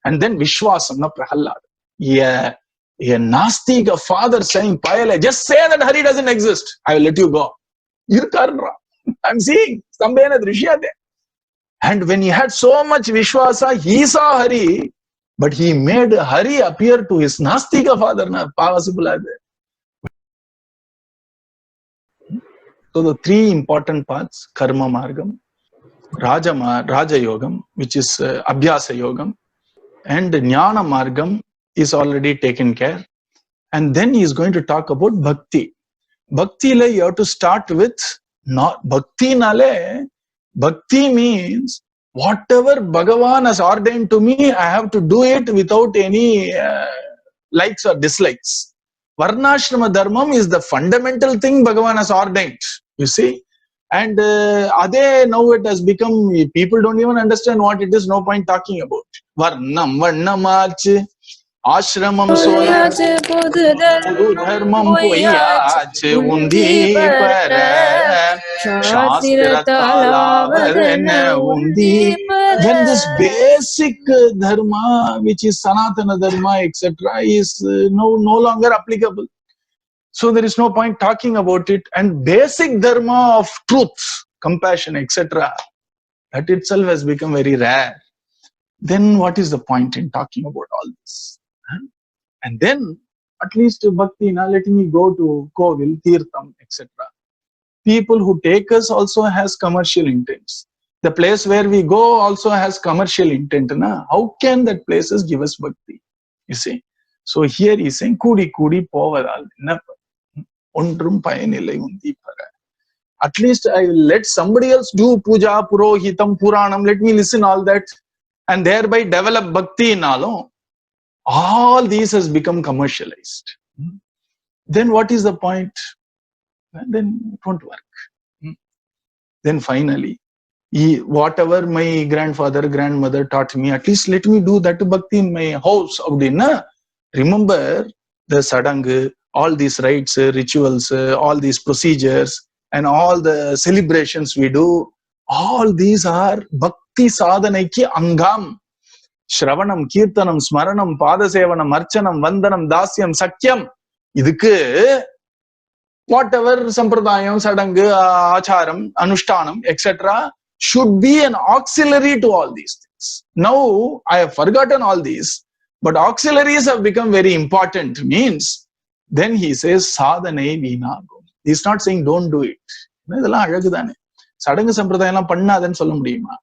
And then Vishwasa, Prahlada. A Nastika father saying, Payale, just say that Hari doesn't exist. I will let you go. I'm seeing. And when he had so much Vishwasa, he saw Hari, but he made Hari appear to his Nastika father. So the three important paths, Karma Margam, Raja Yogam, which is Abhyasa Yogam, and Jnana Margam is already taken care. And then he is going to talk about Bhakti. Bhakti le you have to start with not Bhakti nale. Bhakti means whatever Bhagavan has ordained to me, I have to do it without any likes or dislikes. Varnashrama Dharmam is the fundamental thing Bhagavan has ordained, you see. And Ade now it has become, people don't even understand what it is, no point talking about. Varnam, Varnamarch, Ashramam Soya, Dharmam Poyach, Undi Para, Shastra Talavadana Undi. When this basic dharma, which is Sanatana Dharma, etc., is no longer applicable. So there is no point talking about it. And basic dharma of truth, compassion, etc., that itself has become very rare. Then what is the point in talking about all this? And then at least Bhakti, now let me go to Kovil, Tirtham, etc. People who take us also has commercial intents. The place where we go also has commercial intent. Na? How can that places give us Bhakti? You see. So here he is saying, Kudi Kudi Povadal. At least I will let somebody else do puja, purohitam, puranam, let me listen all that and thereby develop bhakti in all. All these has become commercialized. Then what is the point? Then it won't work. Then finally, whatever my grandfather, grandmother taught me, at least let me do that bhakti in my house. Remember the sadang, all these rites, rituals, all these procedures, and all the celebrations we do, all these are bhakti sadhanaiki angam. Shravanam, Kirtanam, Smaranam, Padasevanam, Archanam, Vandanam, Dasyam, Sakyam. Idukku, whatever Sampradayam, Sadanga, Acharam, Anushtanam, etc., should be an auxiliary to all these things. Now, I have forgotten all these, but auxiliaries have become very important. Means, then he says, Sadhane Vinago. He's not saying don't do it. Sadanga Sampradayam panna then solla mudiyuma.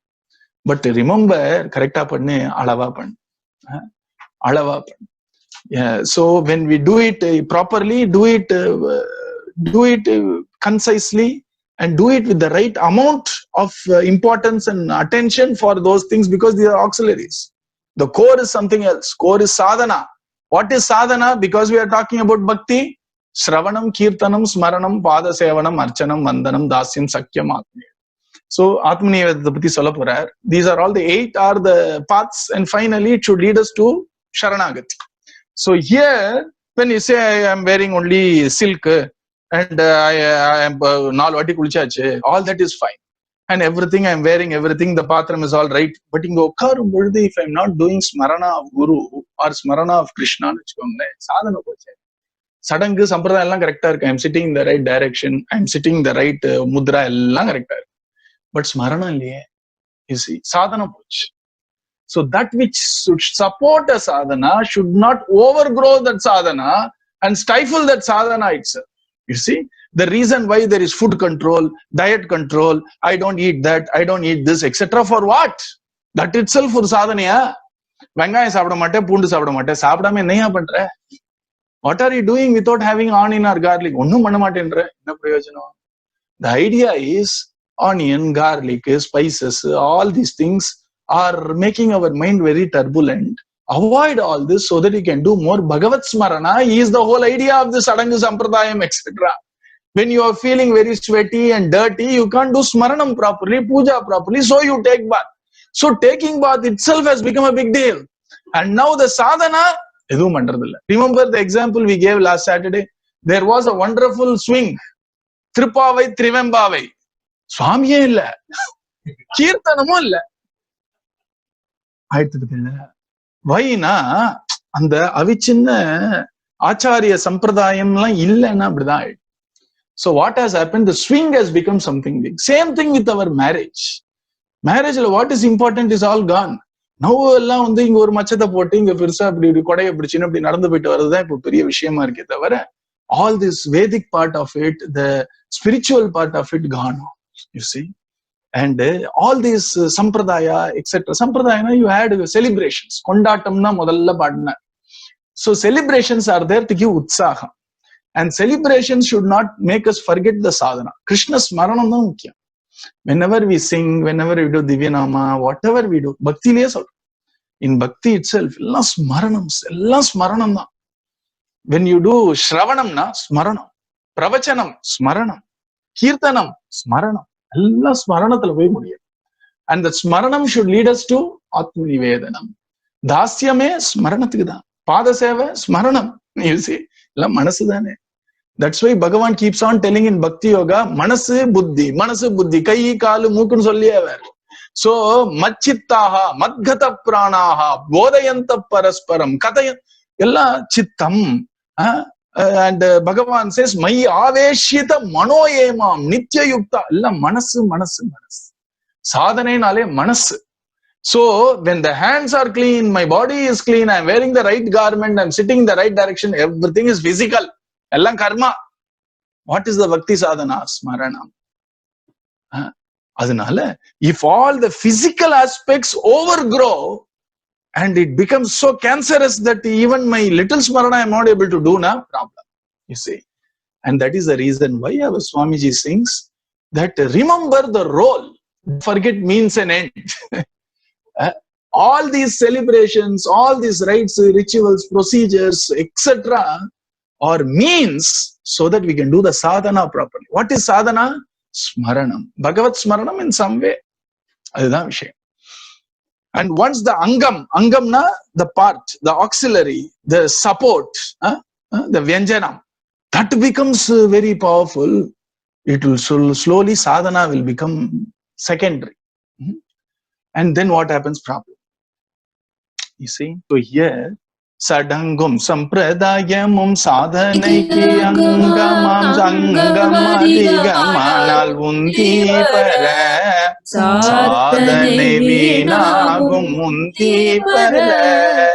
But remember, correcta panne, alava panne. Alava panne. Yeah, so when we do it properly, do it concisely, and do it with the right amount of importance and attention for those things, because they are auxiliaries. The core is something else. Core is sadhana. What is sadhana? Because we are talking about bhakti. Shravanam, Kirtanam, Smaranam, Padasevanam, Archanam, Vandanam, Dasyam, Sakyam, Atmanivedana. So Atmanivedana, these are all the 8 are the paths, and finally it should lead us to Sharanagati. So here, when you say I am wearing only silk and I am all that is fine. And everything I am wearing, everything, the patram is all right. But if I am not doing Smarana of Guru or Smarana of Krishna, Sadanga Sampradaya correct. I am sitting in the right direction, I am sitting in the right mudra, correct. But Smarana liye, you see, sadhana poch. So that which should support a sadhana should not overgrow that sadhana and stifle that sadhana itself. You see, the reason why there is food control, diet control, I don't eat that, I don't eat this, etc. For what? That itself for sadhana. Vengaya sabda matte, poondu sabda matte, sabda me nahi pandre. What are you doing without having onion or garlic? The idea is onion, garlic, spices, all these things are making our mind very turbulent. Avoid all this so that you can do more Bhagavat Smarana. Is the whole idea of the Sadanga Sampradayam, etc. When you are feeling very sweaty and dirty, you can't do Smaranam properly, Puja properly, so you take bath. So taking bath itself has become a big deal. And now the sadhana, remember the example we gave last Saturday? There was a wonderful swing. Tripavai, Trivembavai. Swamiye illa. Kirtanamu illa. Why na? And the avichinna acharya sampradayamla illana apdidan. So what has happened? The swing has become something big. Same thing with our marriage. Marriage, what is important is all gone. Now எல்லாம் வந்து இங்க ஒரு மச்சத்தை போட்டு இங்க பெருசா இப்படி கொடையை பிடிச்சுன்னு இப்படி நடந்து போயிட்டு வர்றதுதான் இப்போ பெரிய விஷயமா இருக்கே தவிர all this Vedic part of it, the spiritual part of it gone, you see. And all these sampradaya, etc. Sampradaya, you had celebrations. Kondatamna modalla padna. So celebrations are there to give utsaha. And celebrations should not make us forget the sadhana. Krishna smaranam na mukhya. Whenever we sing, whenever we do Divyanama, whatever we do, bhakti liye solra. In bhakti itself, ella smaranam na. When you do Shravanam na, smaranam. Pravachanam, smaranam. Kirtanam, smaranam. Ella smaranathila poi mudiyum. And that smaranam should lead us to Atmanivedanam. Dasyame smaranathukku da. Padaseva smaranam. You see, ella manasu dane. That's why Bhagavan keeps on telling in Bhakti Yoga, Manasu buddhi, kai, kaalu, mookun solliyavar. So, Machittaha, Madgata prANaha, Bodhayanta parasparam, Katayan, ella chittam. And Bhagavan says, Mai aveshita manoyemam, nitya yukta, ella manasu. Sadhane nale manasu. So, when the hands are clean, my body is clean, I'm wearing the right garment, I'm sitting in the right direction, everything is physical. Ellam karma. What is the bhakti sadhana? Smaranam. Adanale, if all the physical aspects overgrow and it becomes so cancerous that even my little smarana I am not able to do, na problem. You see. And that is the reason why our Swamiji sings that remember the role. Forget means an end. All these celebrations, all these rites, rituals, procedures, etc. are means so that we can do the sadhana properly. What is sadhana? Smaranam. Bhagavat smaranam in some way. And once the angamna, the part, the auxiliary, the support, the vyanjanam, that becomes very powerful. It will slowly, sadhana will become secondary. And then what happens? Problem. You see, so here, Sadangum Sampradayamum Sadhanaiki Angamam Sangamadigamanal Undi Para Sadhane Vinagum Undi Para.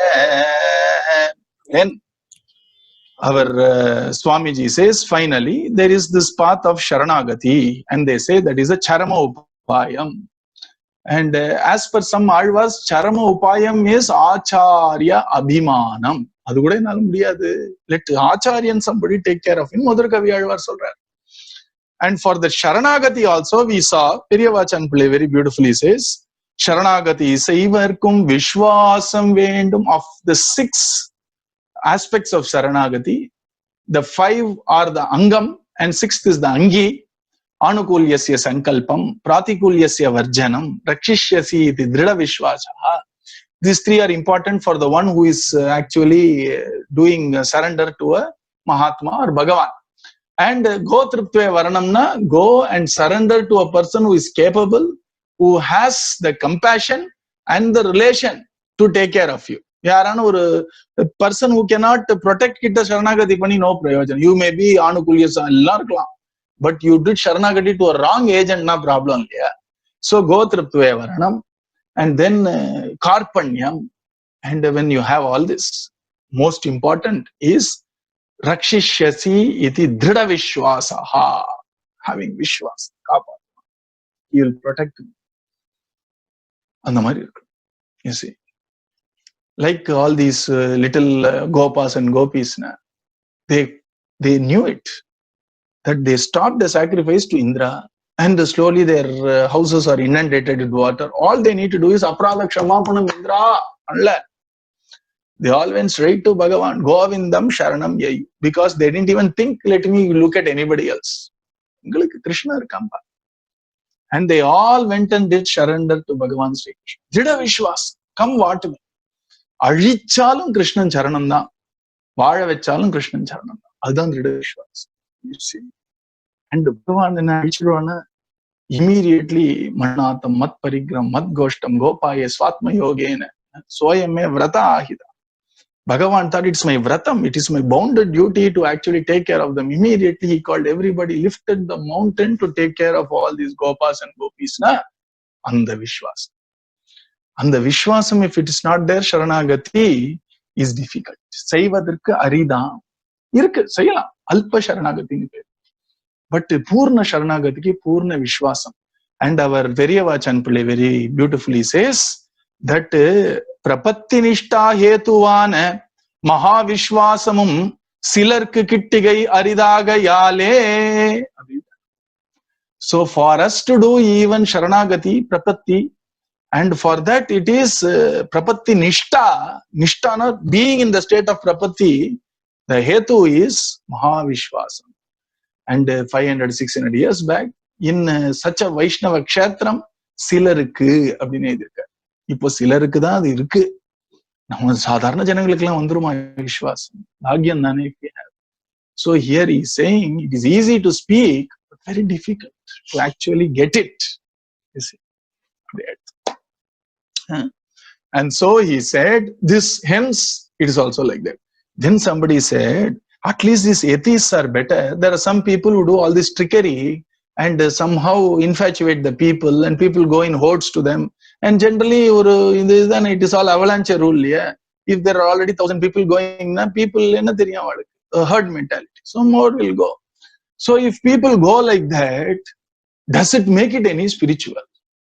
Then our Swamiji says, finally, there is this path of Sharanagati, and they say that is a Charama Upayam. And as per some Alvas, Charama Upayam is Acharya Abhimanam. Adu kuda ennaala mudiyadhu. Let Acharya and somebody take care of him. Modar Kavi Alvar solrar. And for the Sharanagati also, we saw, Periyavachan Pillai very beautifully says, Sharanagati Saivarkum Vishwasam Vendum. Of the 6 aspects of Sharanagati, the 5 are the Angam, and 6th is the Angi. Anukulyasya sankalpam, pratikulyasya varjanam, rakshishyasi iti drida vishwasaha. These 3 are important for the one who is actually doing surrender to a Mahatma or Bhagavan. And go triptve varanamna, go and surrender to a person who is capable, who has the compassion and the relation to take care of you. A person who cannot protect kita Sharanagati pani no prayojan. You may be Anukulyasa illarkalam. But you did Sharanagati to a wrong agent, no problem. Yeah. So go triptve varanam, and then karpanyam. And when you have all this, most important is rakshishyasi iti drida vishwasaha. Having vishwasa. He will protect me. And the you see. Like all these little gopas and gopis, they knew it. That they stopped the sacrifice to Indra, and slowly their houses are inundated with water. All they need to do is Aprada Kshamapanam Indra. They all went straight to Bhagavan. Govindam Sharanam Yayu. Because they didn't even think, let me look at anybody else. Krishna Kampa. And they all went and did surrender to Bhagavan Sri Krishna. Drida Vishwas. Come what me. Ajichalum Krishnan Charananda. Vaada Vechalum Krishnan Charananda. Adan Drida Vishwas. You see. And Bhagavan immediately Manatam Mat Parigram Mat Goshtam Gopaya Swatma Yogena. Soyame vrata ahita. Bhagavan thought it's my vratam, it is my bounden duty to actually take care of them. Immediately he called everybody, lifted the mountain to take care of all these gopas and gopis. Na? And the Vishwasa. And the Vishwasam, if it is not there, Sharanagati is difficult. Saivadirka arida. Irukku, sayala. Alpa Sharanagati. But Purna Sharanagati, Purna Vishwasam. And our Veryavachan Pillai very beautifully says that Prapattinishta Hetuvana Mahavishwasamum Silarku Kittigai Aridaga Yale. So for us to do even Sharanagati, Prapatti, and for that it is Prapatti Nishta, Nishtana, being in the state of Prapatti, the Hetu is Mahavishwasam. And 500, 600 years back, in such a Vaishnava Kshetram, Silarukku abdine irukku. Ipo Silarukku da adu irukku. Nama sadharana janangalukku vandruma Vishwasam. Bhagyam thane if we have. So here he is saying it is easy to speak, but very difficult to actually get it. You see. And so he said this, hence it is also like that. Then somebody said, at least these atheists are better. There are some people who do all this trickery and somehow infatuate the people, and people go in hordes to them. And generally, it is all avalanche rule. Yeah? If there are already 1,000 people going, people herd mentality. So more will go. So if people go like that, does it make it any spiritual?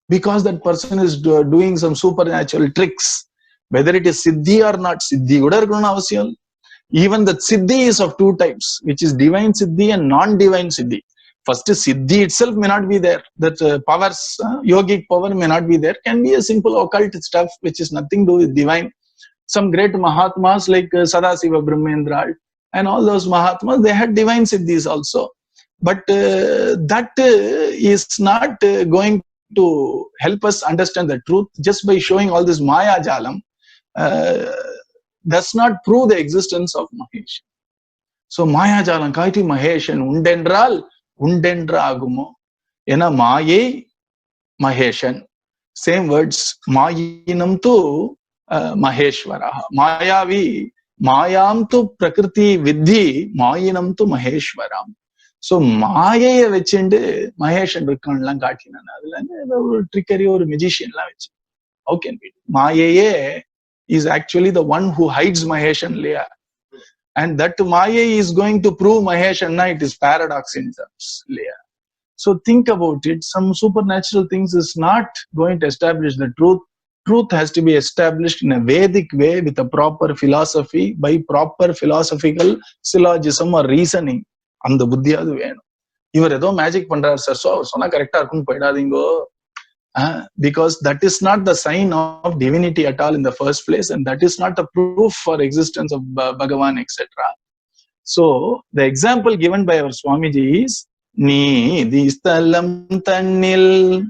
Because that person is doing some supernatural tricks, whether it is siddhi or not siddhi. Even that siddhi is of two types, which is divine siddhi and non-divine siddhi. First, siddhi itself may not be there. That powers, yogic power may not be there. Can be a simple occult stuff which is nothing to do with divine. Some great Mahatmas like Sadasiva Brahmendra and all those Mahatmas, they had divine siddhis also. But that is not going to help us understand the truth just by showing all this Maya Jalam. Does not prove the existence of Maheshan. So Maya Jalam kaiti Maheshan undendral undendra agumo. Ena Maye Maheshan. Same words. Mayinam tu Maheshwara. Mayavi Mayam tu Prakriti Vidhi Mayinam tu Maheshwaram. So Maya vechinde Maheshan Rikkanlam katina. Trickery or magician la vechi. How can we do? Maya is actually the one who hides Maheshan layer. And that Maya is going to prove Maheshan, it is paradox in terms layer. So think about it. Some supernatural things is not going to establish the truth. Truth has to be established in a Vedic way with a proper philosophy, by proper philosophical syllogism or reasoning. And the buddhiyadu venu. Ivar edo magic pandrar sir, so sonna correct arkunu poidadingo. Because that is not the sign of divinity at all in the first place, and that is not a proof for existence of Bhagavan, etc. So the example given by our Swamiji is Ni di stalam tannil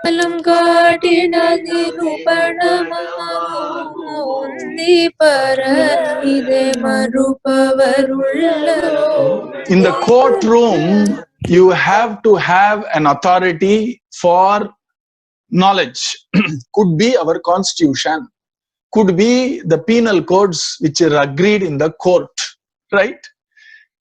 Alam katina nirupanama undi para ide marupavarullaro. In the courtroom, you have to have an authority for knowledge. Could be our constitution, could be the penal codes which are agreed in the court, right?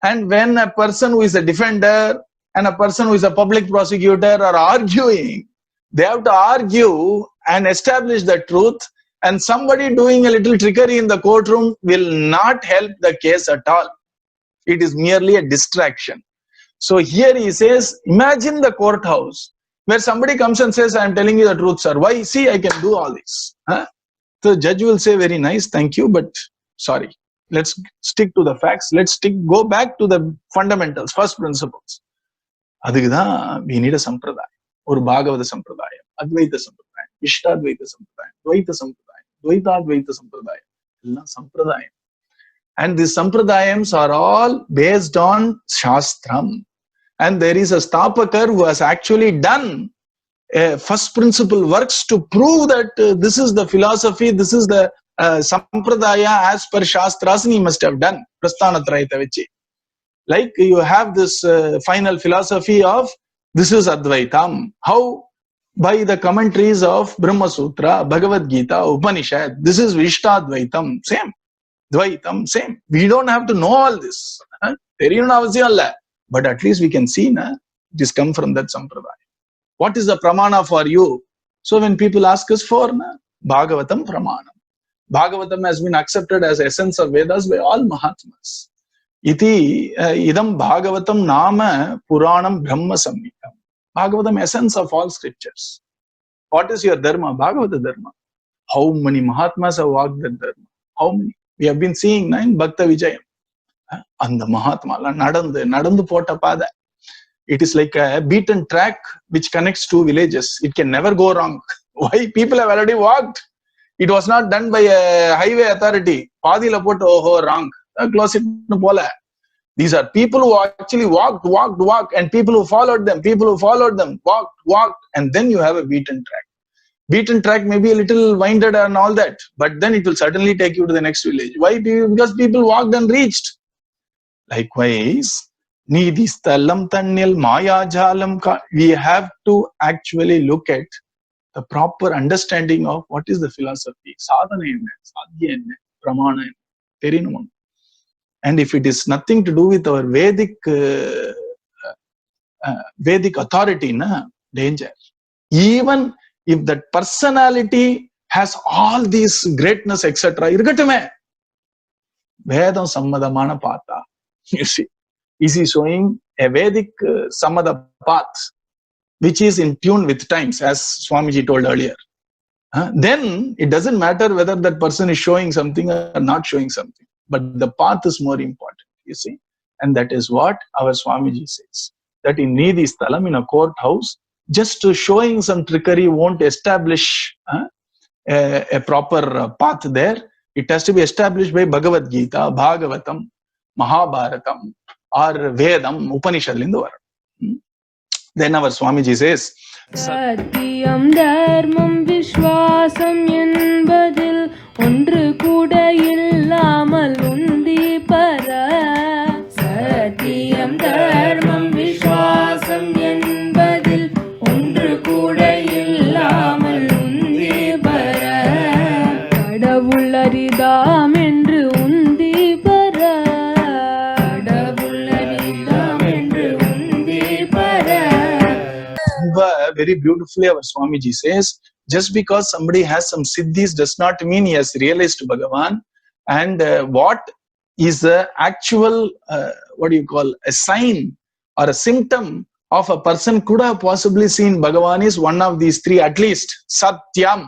And when a person who is a defender and a person who is a public prosecutor are arguing, they have to argue and establish the truth, and somebody doing a little trickery in the courtroom will not help the case at all. It is merely a distraction. So here he says, imagine the courthouse where somebody comes and says, I am telling you the truth, sir. Why? See, I can do all this. The judge will say, very nice, thank you, but sorry. Let's stick to the facts. Go back to the fundamentals, first principles. Adhigada, we need a sampradaya. Or Bhagavata sampradaya, Advaita sampradaya, Ishtadvaita sampradaya, Dvaita sampradaya, Dvaitadvaita sampradaya. Illa sampradaya. And these sampradayams are all based on Shastram. And there is a Stapakar who has actually done first principle works to prove that this is the philosophy, this is the sampradaya as per Shastras, and he must have done. Prasthanatrayita Vichi. Like you have this final philosophy of this is Advaitam. How? by the commentaries of Brahma Sutra, Bhagavad Gita, Upanishad. This is Vishtadvaitam, same. Dvaitam, same. We don't have to know all this. But at least we can see, na, it is come from that sampradaya. What is the pramana for you? So when people ask us for, na, Bhagavatam pramanam. Bhagavatam has been accepted as essence of Vedas by all Mahatmas. Iti idam Bhagavatam nama Puranam Brahma Samhitam. Bhagavatam, essence of all scriptures. What is your dharma? Bhagavata dharma. How many Mahatmas have walked that dharma? How many? We have been seeing in Bhakta Vijayam. And the Mahatma, nadandu pota pada. It is like a beaten track which connects two villages. It can never go wrong. Why? People have already walked. It was not done by a highway authority. Padila put wrong. Close it to pola. These are people who actually walked, and people who followed them, walked, and then you have a beaten track. Beaten track may be a little winded and all that, but then it will certainly take you to the next village. Why? Because people walked and reached. Likewise, Nidhi Sthalam Tannil Maya Jalam, we have to actually look at the proper understanding of what is the philosophy. Sadhana enna, sadhya enna, pramana enna, therinum. And if it is nothing to do with our Vedic authority, na, danger. Even if that personality has all these greatness, etc., irgatume. Vedam sammadamana patha. You see, is he showing a Vedic sammada path, which is in tune with times, as Swamiji told earlier. Then it doesn't matter whether that person is showing something or not showing something. But the path is more important, you see. And that is what our Swamiji says. That in Nidhi Sthalam, in a courthouse, just showing some trickery won't establish a proper path there. It has to be established by Bhagavad Gita, Bhagavatam, Mahabharatam, or Vedam, Upanishad. Then our Swamiji says, Satyam Dharmam Vishwasam என்பதில் ஒன்று கூட இல்லாமல் உந்தி பர. சத்தியம் தர்மம் விஸ்வாசம் என்பதில் ஒன்று கூட இல்லாமல் உந்தி பர. கடவுள் அரிதாம் என்று உந்தி பர. கடவுள் அரிதாம் என்று உந்தி பர. Very beautifully our Swamiji says, just because somebody has some siddhis does not mean he has realized Bhagavan. And what is the actual, a sign or a symptom of a person could have possibly seen Bhagavan is one of these three at least. Satyam.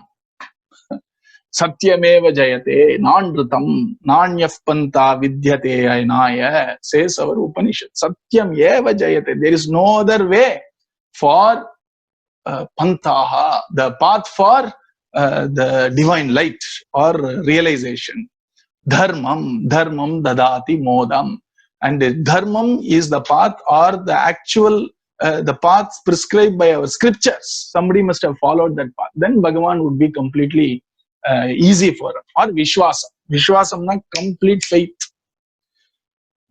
Satyameva jayate, nanrutam, nanyaf panta vidyate ainaya, says our Upanishad. Satyam eva jayate. There is no other way for pantaha, the path for the divine light or realization. Dharmam dadati modam. And dharmam is the path or the actual, the path prescribed by our scriptures. Somebody must have followed that path. Then Bhagavan would be completely easy for him. Or Vishwasa. Vishwasam na complete faith.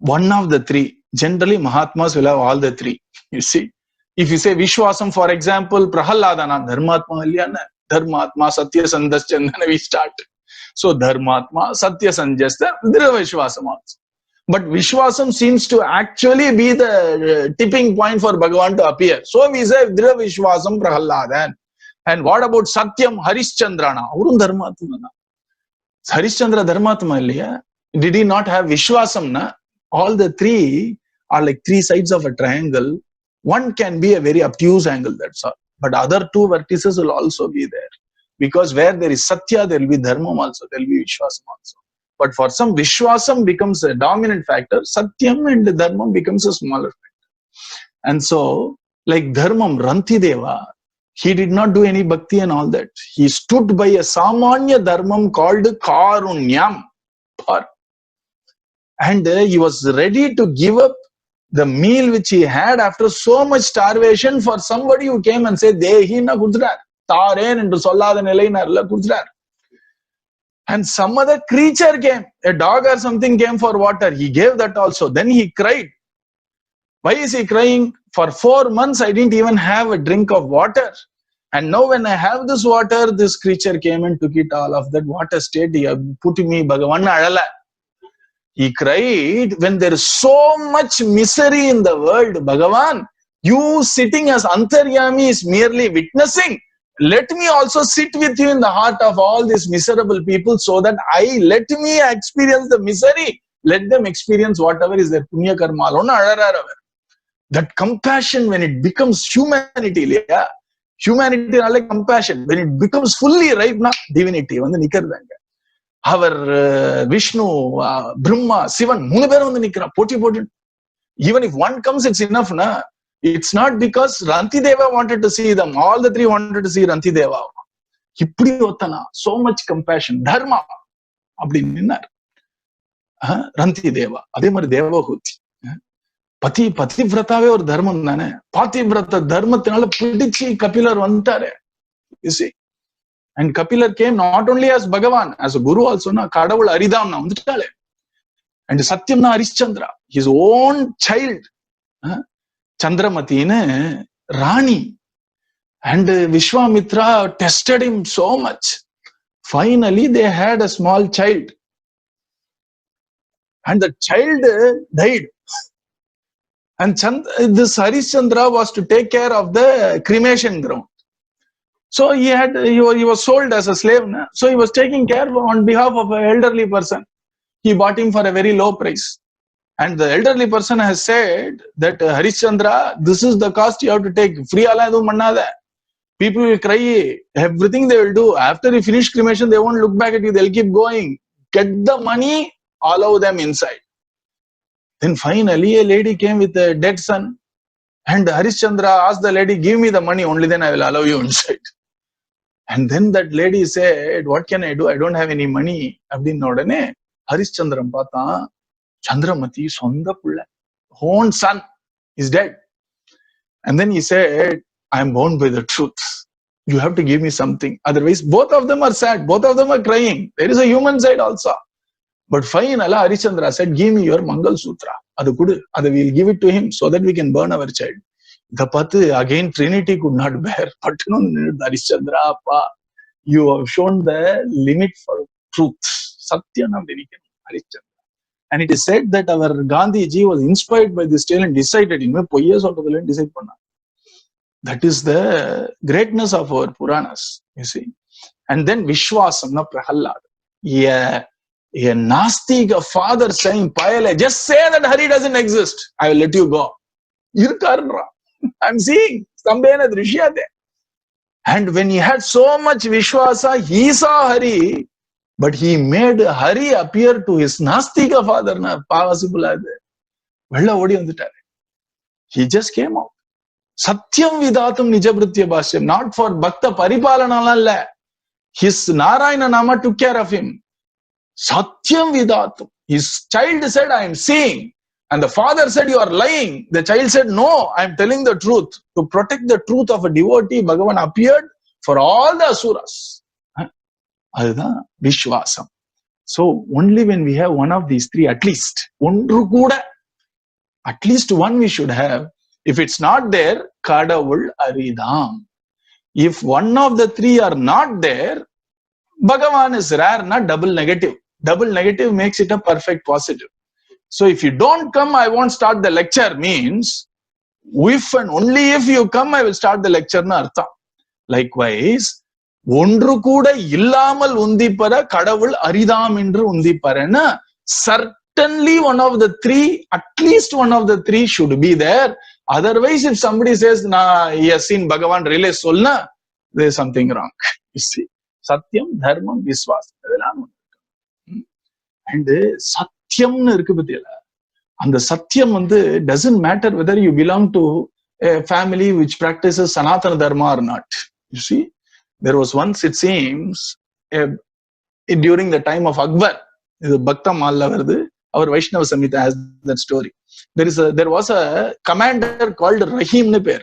One of the three. Generally, Mahatmas will have all the three. You see. If you say Vishwasam, for example, Prahlada, Dharmatma, Dharmatma, Satya Sandaschandana, we start. So Dharmatma, Satya Sanjasta, Dhruva Vishwasam also. But Vishwasam seems to actually be the tipping point for Bhagavan to appear. So we say Dhruva Vishwasam Prahlada. And what about Satyam Harishchandra? Avurun Dharmatma. Harishchandra Dharmatma, did he not have Vishwasam? Na? All the three are like three sides of a triangle. One can be a very obtuse angle, that's all. But other two vertices will also be there. Because where there is Satya, there will be Dharmam also, there will be Vishwasam also. But for some, Vishwasam becomes a dominant factor, Satyam and Dharmam becomes a smaller factor. And so, like Dharmam, Rantideva, he did not do any bhakti and all that. He stood by a Samanya Dharmam called Karunyam. And he was ready to give up the meal which he had after so much starvation for somebody who came and said, Dehi na kudrar, Taren into Sollada Nelaina kudrar. And some other creature came, a dog or something came for water. He gave that also. Then he cried. Why is he crying? For 4 months, I didn't even have a drink of water. And now when I have this water, this creature came and took it all of that. What a state he put me, Bhagavan Adala. He cried when there is so much misery in the world, Bhagavan, you sitting as Antaryami is merely witnessing. Let me also sit with you in the heart of all these miserable people so that let me experience the misery. Let them experience whatever is their punya karma. That compassion, when it becomes humanity, yeah, humanity is like compassion. When it becomes fully right now, divinity. Our Vishnu, Brahma, Sivan, even if one comes, it's enough. Na? It's not because Rantideva wanted to see them. All the three wanted to see Rantideva. So much compassion. Dharma. Rantideva. Adhe mari Devahuti. Pativrataவே ஒரு தர்மம் தானே. பாதிவிரத தர்மத்தினால பிடிச்சி கபிலர் வந்தாரு. You see. And Kapilar came not only as Bhagavan, as a guru also. Na கடவுள் அரிதாம் na வந்துட்டாலே. And Satyam na Harishchandra, his own child. Chandramatine Rani. And Vishwamitra tested him so much. Finally, they had a small child. And the child died. And this Harishchandra was to take care of the cremation ground. So he was sold as a slave. Na? So he was taking care on behalf of an elderly person. He bought him for a very low price. And the elderly person has said that Harishchandra, this is the cost you have to take. Free ala edu mannada. People will cry. Everything they will do. After you finish cremation, they won't look back at you. They'll keep going. Get the money, allow them inside. Then finally a lady came with a dead son. And Harishchandra asked the lady, give me the money, only then I will allow you inside. And then that lady said, what can I do? I don't have any money. Abdinodane, Harishchandram pata, Chandramati, Sonda Pulla, own son is dead. And then he said, I am bound by the truth. You have to give me something. Otherwise, both of them are sad. Both of them are crying. There is a human side also. But finally, Harishchandra said, give me your Mangal Sutra. Adu we'll give it to him so that we can burn our child. Again, Trinity could not bear. But no, Harishchandra, you have shown the limit for truth. Satya Harishchandra. And it is said that our Gandhiji was inspired by this tale and decided, that is the greatness of our Puranas, you see. And then Vishwasa, Prahlada. Yeah. A Nastika father saying, Payale, just say that Hari doesn't exist. I will let you go. I'm seeing. And when he had so much Vishwasa, he saw Hari, but he made Hari appear to his Nastika father. He just came out. Satyam Vidatum Nijabritya Bhashyam, not for Bhakta Paripalana. His Narayana Nama took care of him. Satyam Vidatum. His child said, I am seeing. And the father said, you are lying. The child said, no, I am telling the truth. To protect the truth of a devotee, Bhagavan appeared for all the asuras. Adha Vishwasam. So only when we have one of these three, at least one we should have. If it's not there, Kadavul Aridam. If one of the three are not there, Bhagavan is rare, not double negative. Double negative makes it a perfect positive. So if you don't come, I won't start the lecture means, if and only if you come, I will start the lecture. Likewise, ஒன்று கூட இல்லாமல் உந்திப்பற கடவுள் அரிதாம் என்று உந்திப்பறன. Certainly one of the three, at least one of the three should be there. Otherwise, if somebody says, he has seen Bhagavan really solna, there is something wrong. You see, Satyam, Dharmam, Vishwasa. And Satyam irukku pathiyala. And the Satyam doesn't matter whether you belong to a family which practices Sanatana Dharma or not. You see, there was once, it seems, during the time of Akbar, the Bhakta Malla varudhu, our Vaishnava Samhita has that story. There was a commander called Rahim ne per.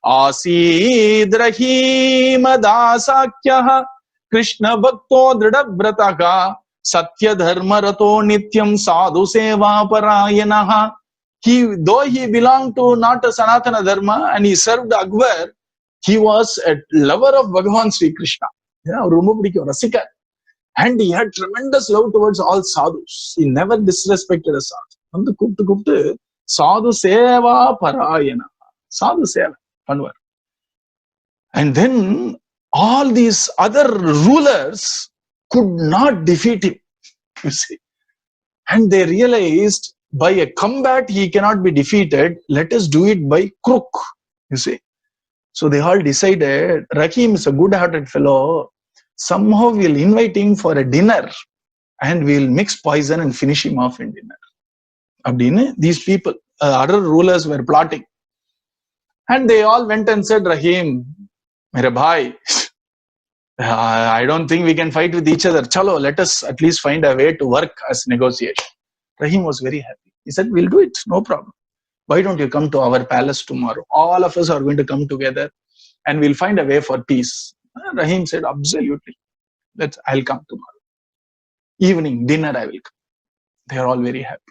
Asid Rahim Dasakyaha Krishna Bhakto Dridabrataka Satya Dharma Rato Nityam Sadhu Seva Parayanaha. Though he belonged to not a Sanatana Dharma and he served Akbar, He was a lover of Bhagavan Sri Krishna. And he had tremendous love towards all sadhus. He never disrespected a sadhu. Sadhu seva parayana. Sadhu seva. And then all these other rulers could not defeat him. You see. And they realized by a combat he cannot be defeated. Let us do it by crook. You see. So they all decided, Rahim is a good-hearted fellow. Somehow we'll invite him for a dinner and we'll mix poison and finish him off in dinner. Abdine, these people, other rulers were plotting. And they all went and said, Rahim, mere bhai, I don't think we can fight with each other. Chalo, let us at least find a way to work as negotiation. Rahim was very happy. He said, we'll do it, no problem. Why don't you come to our palace tomorrow? All of us are going to come together and we'll find a way for peace. Rahim said, absolutely. I'll come tomorrow. Evening, dinner, I will come. They are all very happy.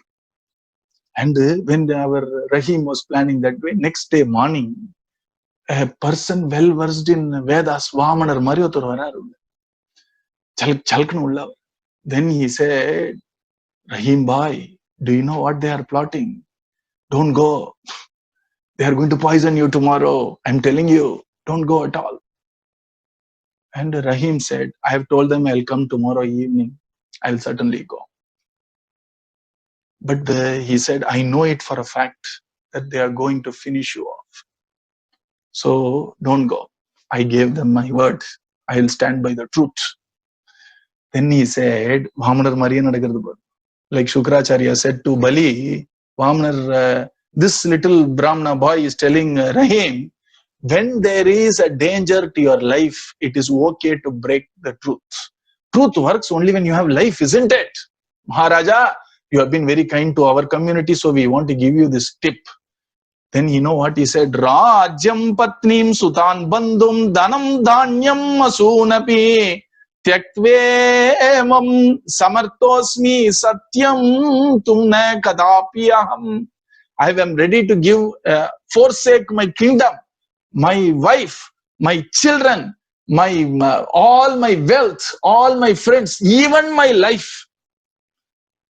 And when our Rahim was planning that way, next day morning, a person well versed in Vedas, Vamanar Mariothur vararu. Then he said, Rahim bhai, do you know what they are plotting? Don't go. They are going to poison you tomorrow. I'm telling you, don't go at all. And Rahim said, I have told them I'll come tomorrow evening. I'll certainly go. But he said, I know it for a fact that they are going to finish you off. So don't go. I gave them my word. I'll stand by the truth. Then he said, like Shukracharya said to Bali, Vamanar, this little Brahmana boy is telling Rahim, when there is a danger to your life, it is okay to break the truth. Truth works only when you have life, isn't it? Maharaja, you have been very kind to our community, so we want to give you this tip. Then you know what he said? Rajyam patnim sutan bandhum dhanam dhanyam asunapi tyaktvevam samartosmi satyam tumne kadapi aham. I am ready to give, forsake my kingdom, my wife, my children, all my wealth, all my friends, even my life.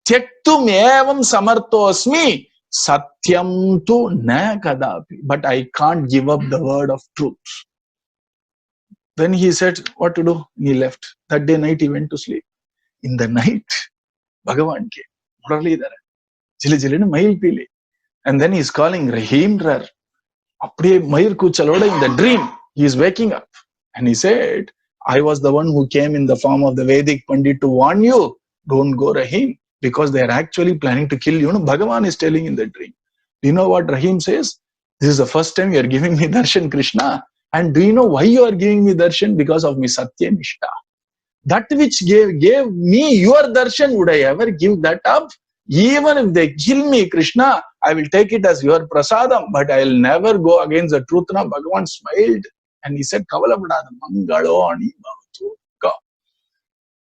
Tyaktum evam samartosmi satyam tu na kadapi. But I can't give up the word of truth. Then he said, what to do? He left. That day night he went to sleep. In the night, Bhagavan came. Muralidhara. Jili mail pili. And then he's calling Rahim Rar. Apdiye Mayur Kuchaloda in the dream. He is waking up. And he said, I was the one who came in the form of the Vedic Pandit to warn you. Don't go Rahim. Because they are actually planning to kill you. Bhagavan is telling in the dream. Do you know what Rahim says? This is the first time you are giving me darshan, Krishna. And do you know why you are giving me darshan? Because of me Satya Nishta. That which gave me your darshan, would I ever give that up? Even if they kill me, Krishna, I will take it as your prasadam, but I will never go against the truth. Now Bhagavan smiled and he said, Mangaloni Bhavatu.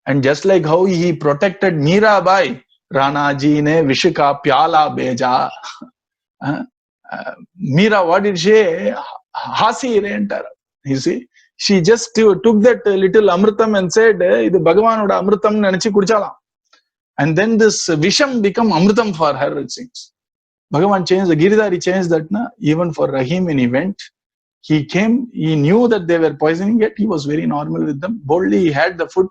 And just like how he protected Mirabai, Ranaji ne Vishika Pyala Beja. Mira, what did she? Hasi enter. You see, she just took that little amritam and said, "Idu Bhagavan oda amritam nenichi kudichala." And then this Visham become amritam for her, it seems. Bhagavan changed, the Giridhari changed that. Even for Rahim, when he went, he came, he knew that they were poisoning, yet he was very normal with them. Boldly he had the food.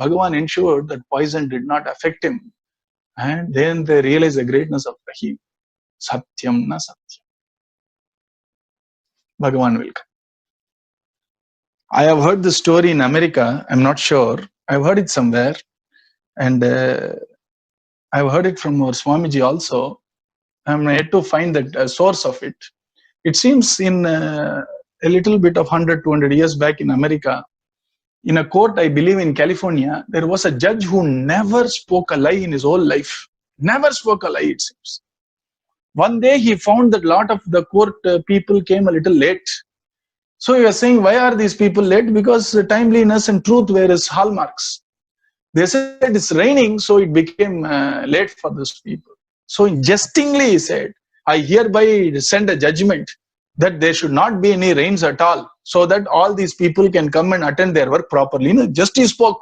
Bhagavan ensured that poison did not affect him. And then they realized the greatness of Rahim. Satyam na Satyam. Bhagavan will come. I have heard this story in America. I'm not sure. I've heard it somewhere. And I've heard it from our Swamiji also. I'm yet to find the source of it. It seems in a little bit of 100, 200 years back in America, in a court, I believe in California, there was a judge who never spoke a lie in his whole life. Never spoke a lie, it seems. One day he found that a lot of the court people came a little late. So he was saying, why are these people late? Because timeliness and truth were his hallmarks. They said it's raining, so it became late for those people. So jestingly he said, I hereby send a judgment that there should not be any rains at all. so that all these people can come and attend their work properly. Just he spoke.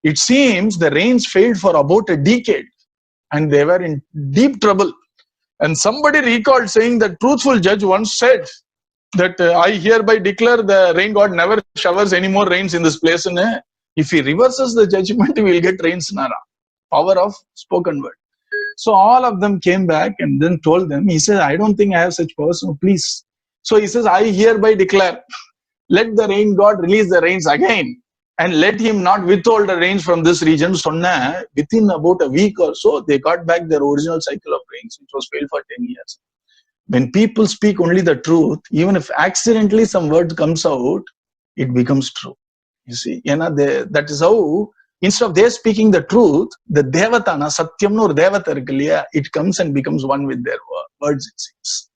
It seems the rains failed for about a decade and they were in deep trouble. And somebody recalled saying that truthful judge once said that I hereby declare the rain god never showers any more rains in this place. And if he reverses the judgment, we will get rains. Power of spoken word. So all of them came back and then told them, he says, I don't think I have such power, so please. So he says, I hereby declare, let the rain god release the rains again and let him not withhold the rains from this region. So within about a week or so, they got back their original cycle of rains, which was failed for 10 years. When people speak only the truth, even if accidentally some word comes out, it becomes true. You see, that is how, instead of they speaking the truth, the Devatana, Satyam or Devata, it comes and becomes one with their words, it seems.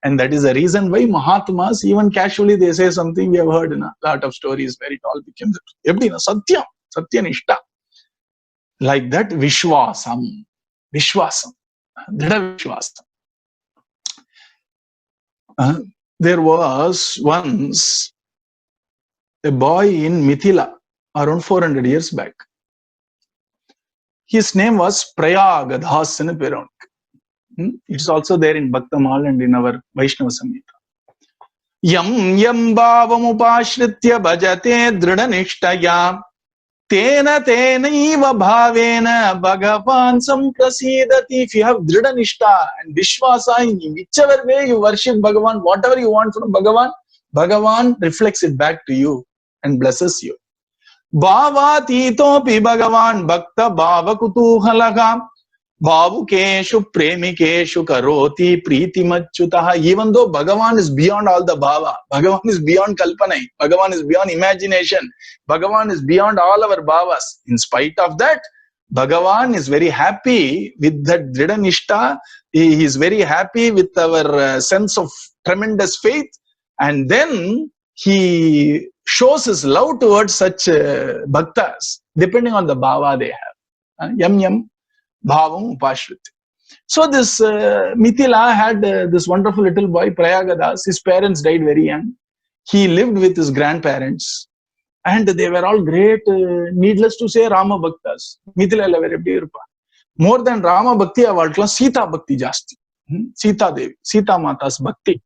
And that is the reason why Mahatmas, even casually they say something, we have heard in a lot of stories where it all became the truth. Satya, Satyanishta. Like that, Vishwasam. Vishwasam. Vishwasam. There was once a boy in Mithila, around 400 years back. His name was Prayagdas. It's also there in Bhaktamal and in our Vaishnava Samhita. Yam yam bhavam upashritya bhajate dridhanishtaya tena tenaiva bhavena bhagavan samprasidati. If you have dridhanishta and vishwasa in whichever way you worship Bhagavan, whatever you want from Bhagavan, Bhagavan reflects it back to you and blesses you. Bhavatitopi Bhagavan bhakta bhava kutuhalaga bhavukeshu premikeshu karoti pritimachuta. Even though Bhagavan is beyond all the bhava, Bhagavan is beyond kalpana, Bhagavan is beyond imagination, Bhagavan is beyond all our bhavas. In spite of that, Bhagavan is very happy with that dridhanishta. He is very happy with our sense of tremendous faith, and then he shows his love towards such bhaktas, depending on the bhava they have. Yam yam bhavam upashriti. So this Mithila had this wonderful little boy, Prayagdas. His parents died very young. He lived with his grandparents. And they were all great, needless to say, Rama Bhaktas. Mithila more than Rama Bhakti, avalkla Sita Bhakti jasti. Sita Devi, Sita Mata's Bhakti.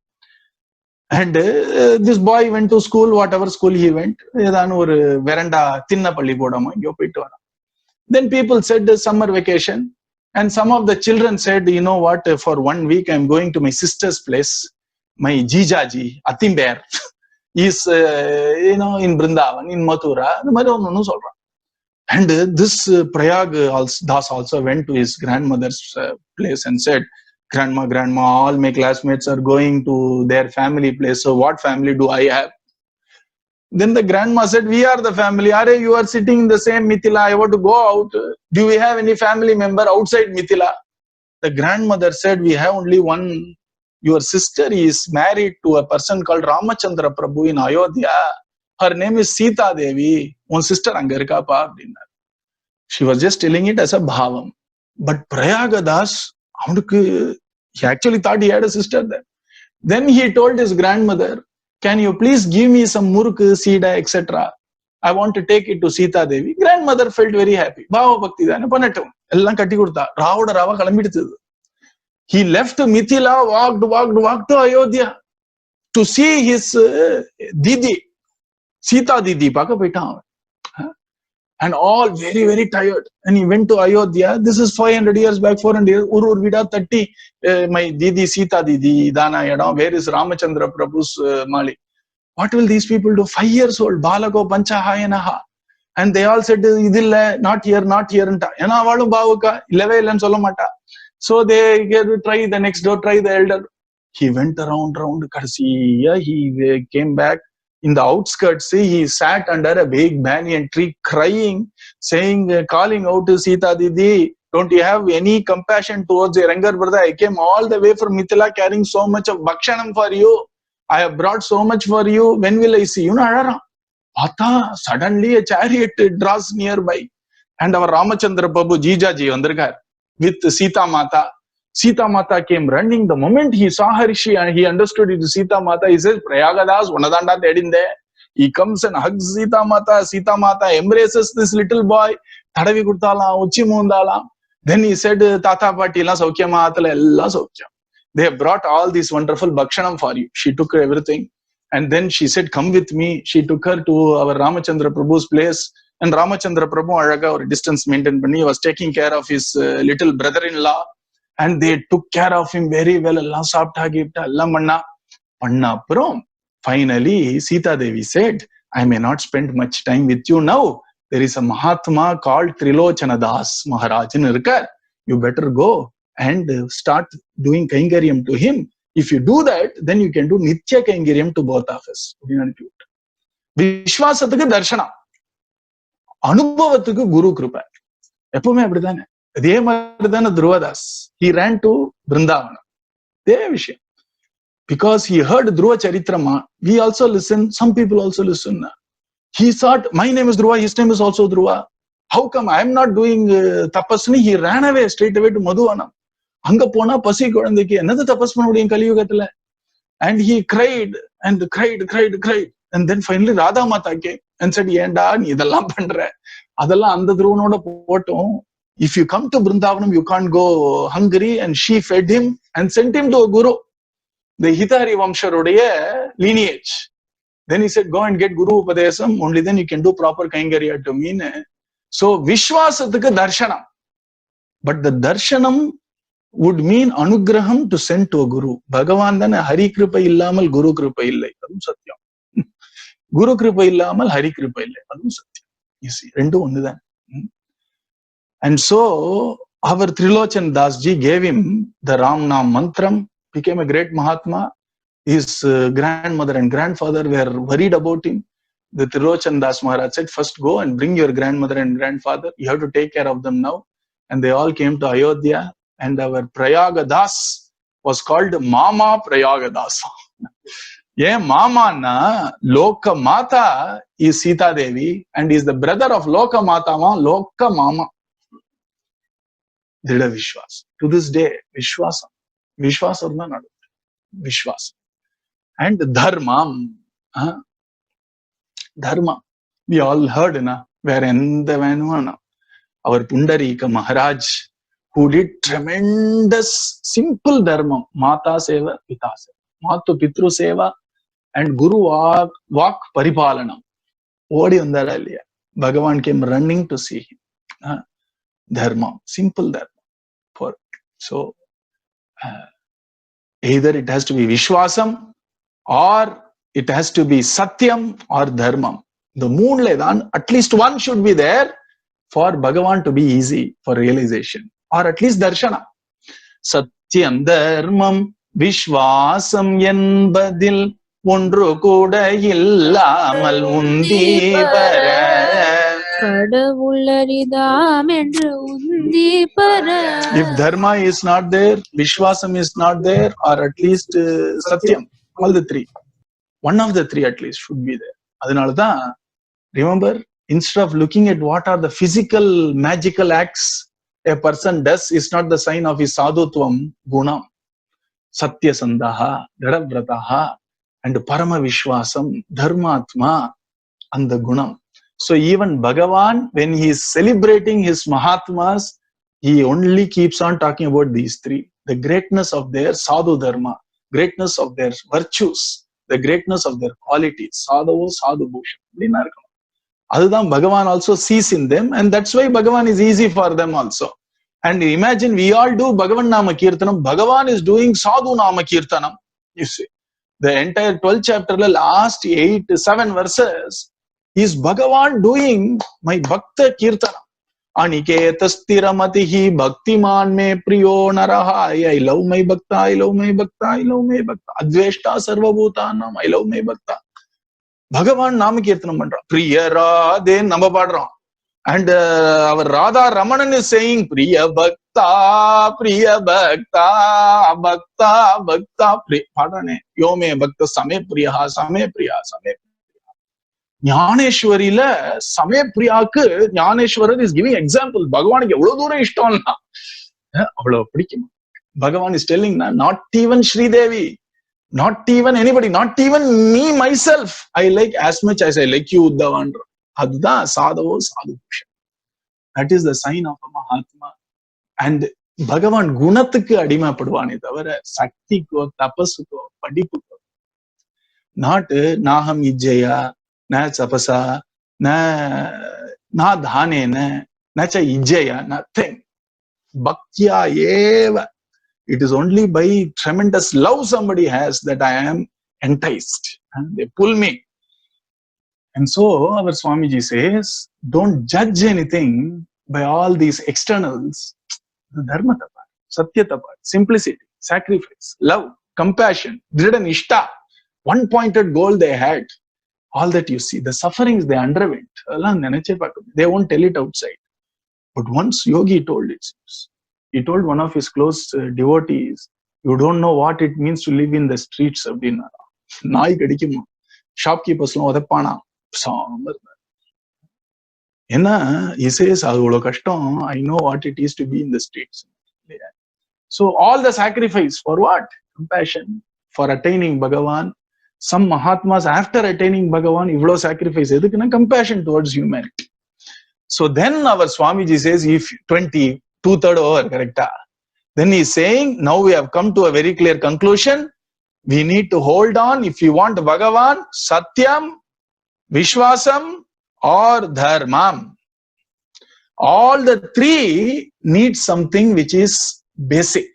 And this boy went to school, whatever school he went. Veranda Tinna Palli Bodama. Then people said summer vacation. And some of the children said, you know what, for 1 week I'm going to my sister's place. My Jijaji, Atimber, is in Vrindavan, in Mathura. And this Prayagdas also went to his grandmother's place and said, Grandma, all my classmates are going to their family place. So what family do I have? Then the grandma said, we are the family. Are you are sitting in the same Mithila. I want to go out. Do we have any family member outside Mithila? The grandmother said, we have only one. Your sister is married to a person called Ramachandra Prabhu in Ayodhya. Her name is Sita Devi. One sister Angarika Pa. She was just telling it as a bhavam. But Prayagdas, he actually thought he had a sister there. Then he told his grandmother, can you please give me some muruk, sida, etc. I want to take it to Sita Devi. Grandmother felt very happy. Bhava Bhakti Dana Panatam. Ellam katti kodutha. Ravoda Rava kalambidithu. He left Mithila, walked to Ayodhya to see his Didi, Sita Didi, and all very, very tired. And he went to Ayodhya. This is 500 years back, 400 years. Urur Vida 30. My Didi, Sita Didi, Dana Yada. Where is Ramachandra Prabhu's Mali? What will these people do? 5 years old. Balako Pancha Hayanaha. And they all said, not here. So they try the next door, try the elder. He went around. He came back. In the outskirts, he sat under a big banyan tree crying, saying, calling out to Sita Didi, don't you have any compassion towards your younger brother? I came all the way from Mithila carrying so much of bhakshanam for you. I have brought so much for you. When will I see you? Suddenly a chariot draws nearby. And our Ramachandra Prabhu Jijaji with Sita Mata Sita Mata came running. The moment he saw her, he understood it is Sita Mata. He says, Prayagdas, Vanadanda Tedinde. He comes and hugs Sita Mata. Sita Mata embraces this little boy. Thadavi Kurtala, Uchi Mundala. Then he said, Tata Patila Saukya Mahatala Ella Saukya. They have brought all this wonderful Bhakshanam for you. She took everything. And then she said, come with me. She took her to our Ramachandra Prabhu's place. And Ramachandra Prabhu Araga or distance maintained. He was taking care of his little brother-in-law. And they took care of him very well. Allah Sabta Gipta, Allah Manna. Panna Prom. Finally, Sita Devi said, I may not spend much time with you now. There is a Mahatma called Trilochana Das Maharaj in Irkar. You better go and start doing Kaingaryam to him. If you do that, then you can do Nitya Kaingaryam to both of us. Vishwasathuku Darshana. Anubhavathuku Guru Krupa. Eppume appadithane. Adhe maridana Dhruvadas. He ran to Vrindavana. They Vishayam. Because he heard Dhruva Charitrama, we also listen, some people also listen. He thought, my name is Dhruva, his name is also Dhruva. How come I am not doing tapasni? He ran away straight away to Madhuvanam. Anga pona pasi kodandiki, another tapasman in Kali Yuga. And he cried and cried. And then finally Radha Mata came and said, Yenda, ni idallam pandra. Adalla andha Dhruva noda potom. If you come to Vrindavanam, you can't go hungry. And she fed him and sent him to a guru. The Hitari Vamsharudeya lineage. Then he said, go and get Guru Upadesam, only then you can do proper Kaingarya to me. So, Vishwasathuku Darshanam. But the Darshanam would mean Anugraham to send to a Guru. Bhagavan dana Hari Kripa illamal Guru Kripa illai. Adum Satyam. Guru Kripa illamal Hari Kripa illai. Adum Satyam. You see, rendu onnudan. And so, our Trilochan Das ji gave him the Ram Nam Mantram. Became a great Mahatma. His grandmother and grandfather were worried about him. The Trilochan Das Maharaj said, first go and bring your grandmother and grandfather. You have to take care of them now. And they all came to Ayodhya. And our Prayagdas was called Mama Prayagdas. Yeah, Mama na Loka Mata is Sita Devi and is the brother of Loka Mata, Loka Mama. Dida Vishwasa. To this day, Vishwasa. Vishwasa or not? Vishwasa. And Dharma. Dharma. We all heard, where in the Vanvana. Our Pundarika Maharaj, who did tremendous simple Dharma. Mata Seva, Pita Seva. Matu Pitru Seva and Guru Vak Paripalanam. Odi Undara. Bhagavan came running to see him. Dharma. Simple Dharma. So, either it has to be Vishwasam or it has to be Satyam or Dharmam. The moonlight, at least one should be there for Bhagavan to be easy for realization or at least Darshana. Satyam Dharmam Vishwasam Yenbadil Undru Kuda Illamal Undiyar. If Dharma is not there, Vishwasam is not there, or at least Satyam, all the three. One of the three at least should be there. Adinalada, remember, instead of looking at what are the physical magical acts a person does, is not the sign of his sadhutvam, gunam. Satya Sandaha, Dharavrataha, and Parama Vishwasam, Dharmatma, and the gunam. So even Bhagavan, when he is celebrating his Mahatmas, he only keeps on talking about these three. The greatness of their sadhu dharma, greatness of their virtues, the greatness of their qualities. Sadhu, sadhu bhushan. Adudam Bhagavan also sees in them, and that's why Bhagavan is easy for them also. And imagine we all do Bhagavan Nama Kirtanam. Bhagavan is doing sadhu Nama Kirtanam. You see, the entire 12th chapter, last 7 verses, is Bhagavan doing my Bhakta Kirtana. Aniketastiramatihi bhaktiman me priyo naraha. I love my Bhakta, I love my Bhakta, I love my Bhakta. Adveshta sarvabhutanam, I love my Bhakta. Bhagavan Nama Kirtanam Mandra. Priya Radhe Nama Padra. And our Radha Ramanan is saying, Priya Bhakta, Priya Bhakta, Bhakta, Bhakta, Padane. Yome Bhakta Same Priyaha, Same Priya, Same. Jnaneshwarila, Same Priyaku, Jnaneshwarar is giving example. Bhagavan, Evlo Dura Ishtonla. Avlo Padikum. Bhagavan is telling, not even Sri Devi, not even anybody, not even me myself, I like as much as I like you, Uddhavan. Adda sadhavo sadhu. That is the sign of a Mahatma. And Bhagavan gunathukku adima paduvane thavara saktikko, tapasukko, padipukko. Not naham ijjaya, na tapasa, na dhanena, na cha ijjaya, nothing. Bhaktya eva. It is only by tremendous love somebody has that I am enticed. And they pull me. And so our Swamiji says, don't judge anything by all these externals. The dharma tapa, satya tapa, simplicity, sacrifice, love, compassion, dhrida nishta, one pointed goal they had. All that you see, the sufferings they underwent, they won't tell it outside. But once Yogi told it, he told one of his close devotees, you don't know what it means to live in the streets of Dinara. Shopkeepers, he says, I know what it is to be in the streets. So all the sacrifice for what? Compassion, for attaining Bhagavan. Some Mahatmas, after attaining Bhagavan, ivlo sacrifice, compassion towards humanity. So then our Swamiji says, if 2/3 over, correct? Then he is saying, now we have come to a very clear conclusion. We need to hold on. If you want Bhagavan, Satyam, Vishwasam, or Dharmam. All the three need something which is basic.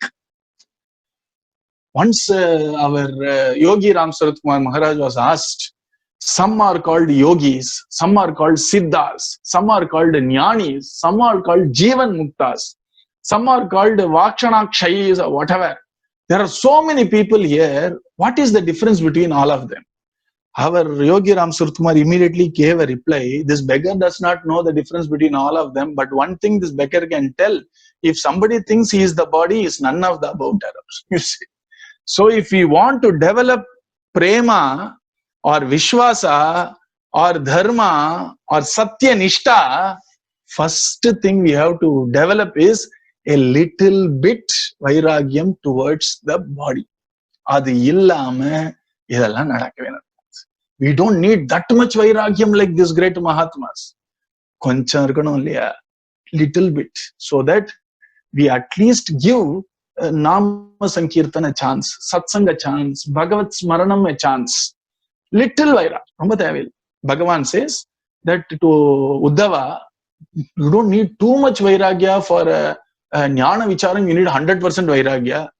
Once our Yogi Ram Sarat Kumar Maharaj was asked, some are called yogis, some are called siddhas, some are called jnanis, some are called jivan muktas, some are called vakshanaakshayis or whatever. There are so many people here. What is the difference between all of them? Our Yogi Ram Sarat Kumar immediately gave a reply. This beggar does not know the difference between all of them, but one thing this beggar can tell, if somebody thinks he is the body, he is none of the above terms. You see. So if we want to develop prema or Vishwasa or Dharma or Satya Nishta, first thing we have to develop is a little bit vairAgyam towards the body. Adu illama idella nadakave. We don't need that much vairAgyam like this great Mahatmas. Koncham irukano illaya, little bit, so that we at least give Nama Sankirtan a chance, Satsang a chance, Bhagavat Smaranam a chance. Little vaira. Bhagavan says that to Uddhava, you don't need too much vairAgya for Jnana Vicharam, you need 100% vairAgya.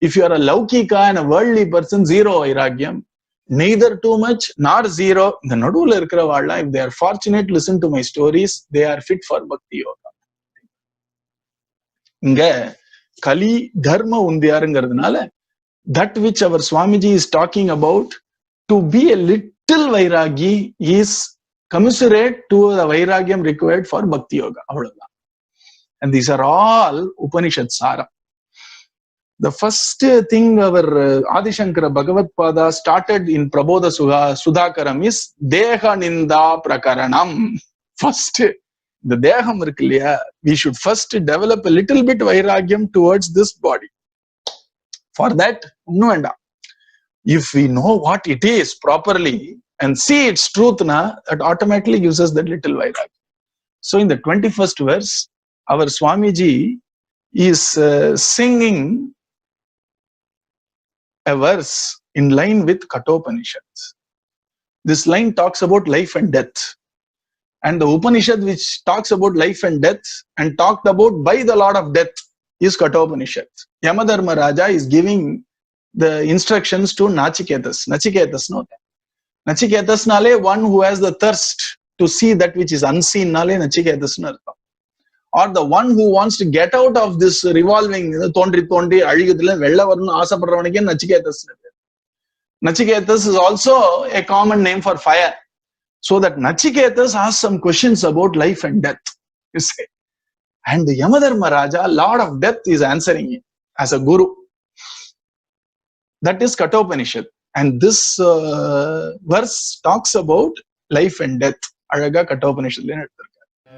If you are a Laukika and a worldly person, zero vairAgyam. Neither too much nor zero. The Nadula irukra valla, if they are fortunate, listen to my stories, they are fit for Bhakti Yoga. Inga Kali Dharma Undiyar, that which our Swamiji is talking about, to be a little vairagi is commiserate to the vairagyam required for Bhakti Yoga. And these are all Upanishad Sara. The first thing our Adishankara Bhagavad Pada started in Prabodha Sudhakaram is Deha Ninda Prakaranam. First, the Deham irukliya, we should first develop a little bit vairagyam towards this body. For that, if we know what it is properly and see its truth, that automatically gives us that little vairagya. So in the 21st verse, our Swamiji is singing a verse in line with Kathopanishad. This line talks about life and death. And the Upanishad which talks about life and death and talked about by the Lord of Death is Kathopanishad. Yamadharma Raja is giving the instructions to Nachiketas. Nachiketas, no? Nachiketas nale, one who has the thirst to see that which is unseen, nale Nachiketas nartha. Or the one who wants to get out of this revolving, Tondri, Aligudilla, Vella Varna, Asa Paravanikyan, Nachiketas. Nachiketas is also a common name for fire. So that Nachiketas asks some questions about life and death, you say. And the Yamadharma Raja, Lord of Death, is answering him as a guru. That is Kathopanishad. And this verse talks about life and death. Alaga Kathopanishad.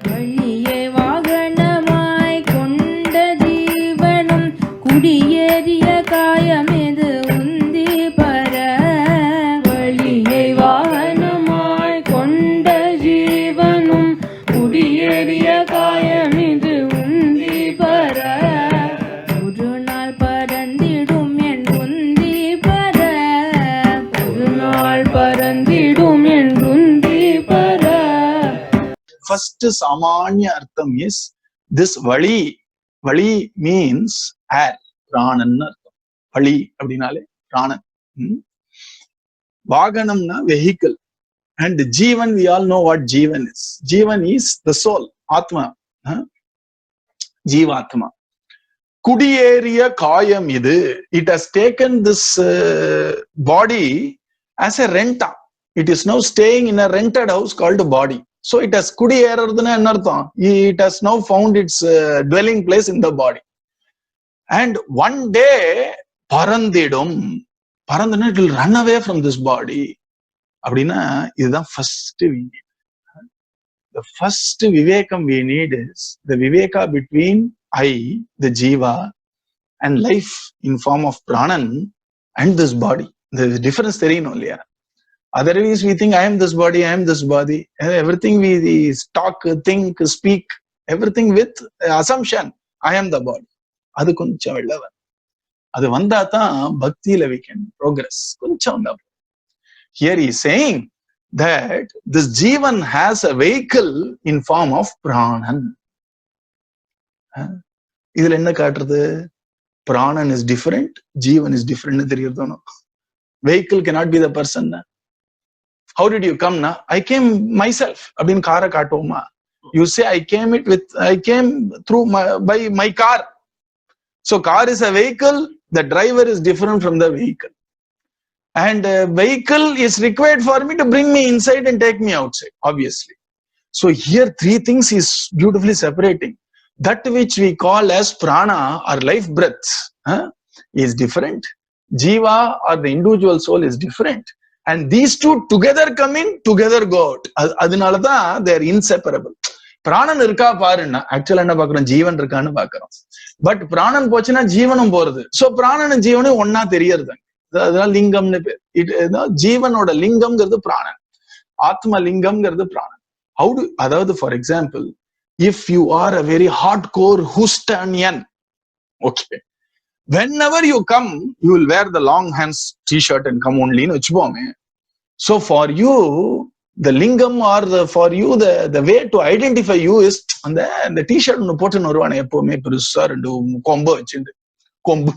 வழியே வாகனமாய் கொண்ட ஜீவனும் குடியே காயமிது உந்தி பர வழியை வாகனமாய் கொண்ட ஜீவனும் குடியேறிய காயமிது உந்தி பர ஒரு நாள் பறந்திடும் என் உந்தி பர ஒரு நாள் பறந்திடும் என் உந்தி பர. First Samanya Artham is this Vali. Vali means air. Pranan Artham. Vali abdinale Pranan. Vaganamna vehicle. And Jivan, we all know what Jivan is. Jivan is the soul, Atma. Jivatma. Kudiyeriya Kayam idu. It has taken this body as a renta. It is now staying in a rented house called body. So it has kudiyerardhuna enartham. It has now found its dwelling place in the body. And one day, parandidum. Parandana, it will run away from this body. Abdina, is the first we need. The first vivekam we need is the viveka between I, the jiva, and life in form of pranan and this body. There is a difference there in only. Otherwise, we think I am this body, I am this body. Everything we talk, think, speak, everything with assumption. I am the body. Adu koncham illavan. Adu vandata bhakti we can progress. Koncham. Here he is saying that this jivan has a vehicle in form of pranan. Idhil enna kaatradhu? Pranan is different, jivan is different. Vehicle cannot be the person. How did you come na? I came myself. Abin kara katoma. You say I came through by my car. So car is a vehicle. The driver is different from the vehicle. And vehicle is required for me to bring me inside and take me outside, obviously. So here three things is beautifully separating. That which we call as prana or life breath is different. Jiva or the individual soul is different. And these two together come in, together go out. Adinalatha they are inseparable. Pranan irka parunna. Actually enna paakrom jeevan irkaanu paakrom. But pranan pochina jeevanum porudhu. So pranan and jeevanum onna theriyadhu. Adha lingam nu per. Jeevanoda lingam girdu pranan. Atma lingam girdu pranan. How do adavadhu, for example, if you are a very hardcore Houstonian, okay, whenever you come, you will wear the long hands t-shirt and come only in Uchbome. So for you, the lingam or for you, the way to identify you is the t-shirt on the pot and orvana epome perusa rendu combo vechinde kombu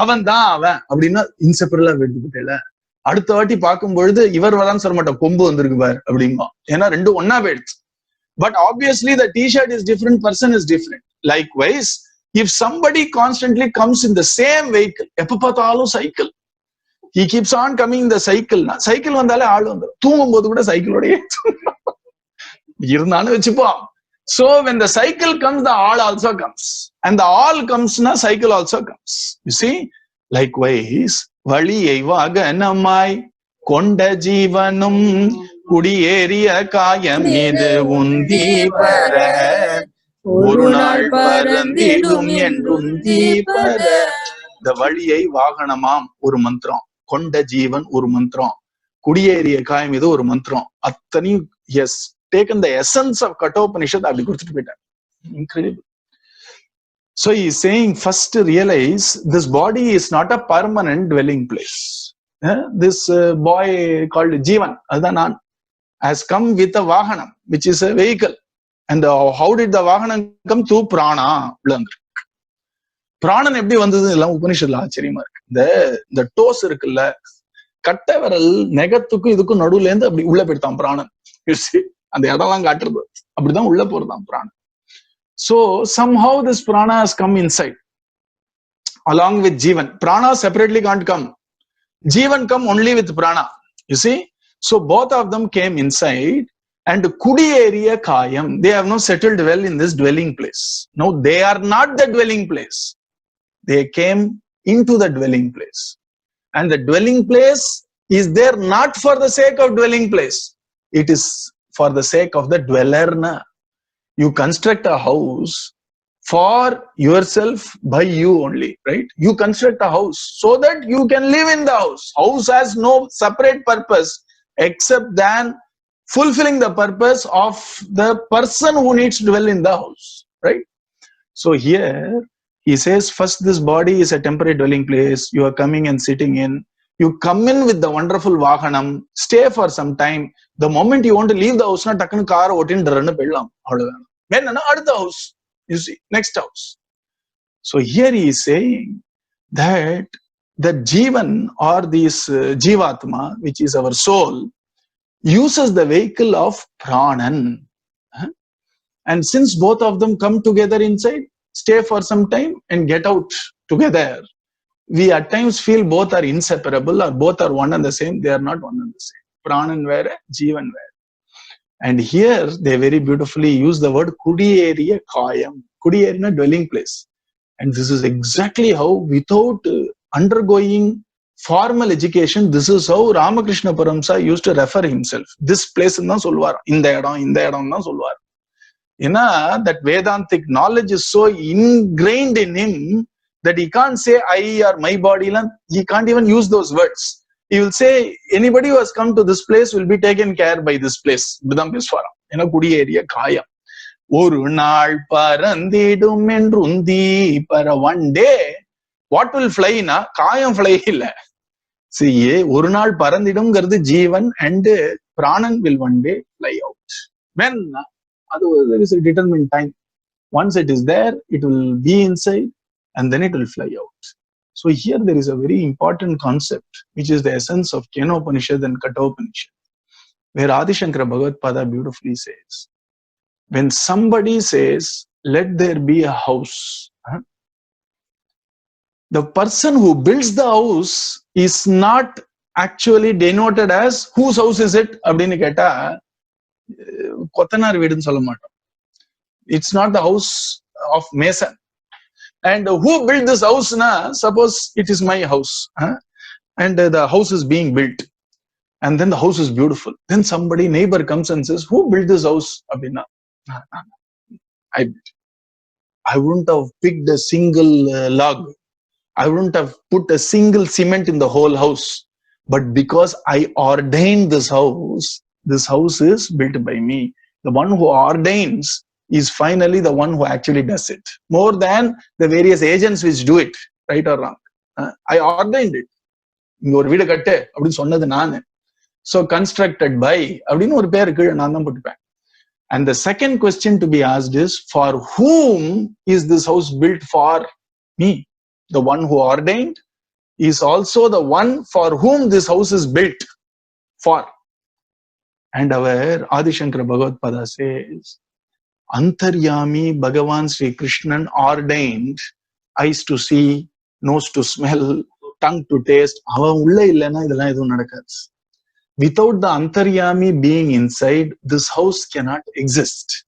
avan da avan appadina inseparable ah vedukutela அடுத்த வாட்டி பார்க்கும் பொழுது இவர் வரான்னு சொல்ல மாட்டோம், கொம்பு வந்திருக்கு பார் அப்படிங்க. ஏன்னா ரெண்டும் ஒன்னா போயிடுச்சு. But obviously the t-shirt is different, person is different. Likewise, if somebody constantly comes in the same vehicle, எப்ப பார்த்தாலும் cycle, he keeps on coming in the cycle. Cycle வந்தாலே ஆள் வந்துடும். தூங்கும் போது கூட சைக்கிளோடய இருந்தாலும் வச்சுப்போம். So when the cycle comes, the all also comes. And the all comes, na cycle also comes. You see? Likewise, வழியை வாகனமாய் கொண்ட ஜீவனும் குடியேறிய காயம் மீது உந்தி பெற ஒரு நாள் பறந்திடும் என்றும் தீபர. இந்த வழியை வாகனமாம் ஒரு மந்திரம், கொண்ட ஜீவன் ஒரு மந்திரம், குடியேறிய காயம் இது ஒரு மந்திரம். அத்தனையும் S taken the essence of Kathopanishad அப்படி கொடுத்துட்டு போயிட்டார். Incredible. So he is saying, first realize this body is not a permanent dwelling place. This boy called Jivan, Adhanan, has come with a vahanam, which is a vehicle. And how did the vahanam come? Through prana. Prana எப்படி வந்தது எல்லாம் உபனிஷத்துல ஆச்சரியமா இருக்கு. இந்த dose இருக்குல்ல, கட்டை விரல் நெகத்துக்கும் இதுக்கும் நடுவுல இருந்து அப்படி உள்ள போயிட்டான் பிராணன். அந்த இடம்லாம் காட்டுறது அப்படிதான் உள்ள போறதான் பிராணன். So somehow this prana has come inside along with Jivan. Prana separately can't come. Jivan come only with prana. You see? So both of them came inside and kudiyeriya kayam. They have not settled well in this dwelling place. No, they are not the dwelling place. They came into the dwelling place. And the dwelling place is there not for the sake of dwelling place. It is for the sake of the dweller. Na. You construct a house for yourself by you only, right? You construct a house so that you can live in the house. House has no separate purpose except than fulfilling the purpose of the person who needs to dwell in the house, right? So here he says, first, this body is a temporary dwelling place. You are coming and sitting in. You come in with the wonderful vahanam, stay for some time. The moment you want to leave the house, na takkan car otin run pedlam. When na the house, you see, next house. So here he is saying that the jivan or this jivatma, which is our soul, uses the vehicle of prANan. And since both of them come together inside, stay for some time and get out together, we at times feel both are inseparable or both are one and the same. They are not one and the same. prANan vere, jivan vere. And here they very beautifully use the word kudiyeriya kayam. Kudiyerina dwelling place. And this is exactly how, without undergoing formal education, this is how Ramakrishna Paramsa used to refer himself. This place na solvar, inda idam na solvar. That Vedantic knowledge is so ingrained in him that he can't say I or my body. He can't even use those words. He will say anybody who has come to this place will be taken care by this place. Vishwasa. Kudiyeriya kayam. Oru naal parandidum endrundi para one day. What will fly na? Kayam fly illa. See, oru naal parandidum gardu jivan and prANan will one day fly out. When? There is a determined time. Once it is there, it will be inside and then it will fly out. So here there is a very important concept, which is the essence of Kenopanishad and Kathopanishad, where Adi Shankara Bhagavad-pada beautifully says, when somebody says, let there be a house, the person who builds the house is not actually denoted as, whose house is it? It's not the house of mason. And who built this house? Suppose it is my house. And the house is being built. And then the house is beautiful. Then somebody, neighbor comes and says, who built this house? I built. I wouldn't have picked a single log. I wouldn't have put a single cement in the whole house. But because I ordained this house is built by me. The one who ordains is finally the one who actually does it. More than the various agents which do it, right or wrong. I ordained it. So constructed by. And the second question to be asked is, for whom is this house built? For me. The one who ordained is also the one for whom this house is built for. And our Adi Shankara Bhagavad-pada says, Antaryami Bhagavan Sri Krishnan ordained eyes to see, nose to smell, tongue to taste. Without the Antaryami being inside, this house cannot exist.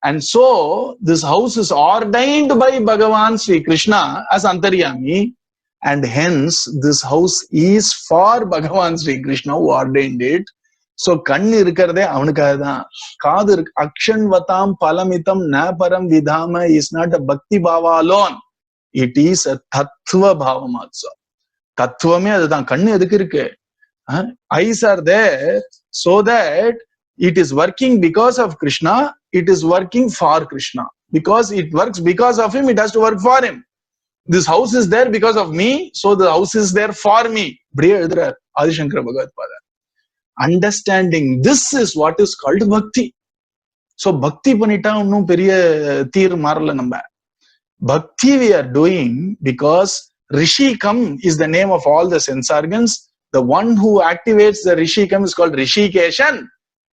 And so, this house is ordained by Bhagavan Sri Krishna as Antaryami, and hence this house is for Bhagavan Sri Krishna who ordained it. So, kanni irukkarde avanukada. Kaadu akshanvatam palamitam na param vidhama is not a bhakti bhava alone. It is a tattva bhava also. Tattvame adudan. Kanni edukku irukku. Eyes are there so that it is working because of Krishna. It is working for Krishna. Because it works because of him, it has to work for him. This house is there because of me, so the house is there for me. Adi Shankara Bhagavad-pada. Understanding this is what is called bhakti. So bhakti panita onnum periya theer marala namba. Bhakti we are doing because Rishikam is the name of all the sense organs. The one who activates the Rishikam is called Rishikeshan.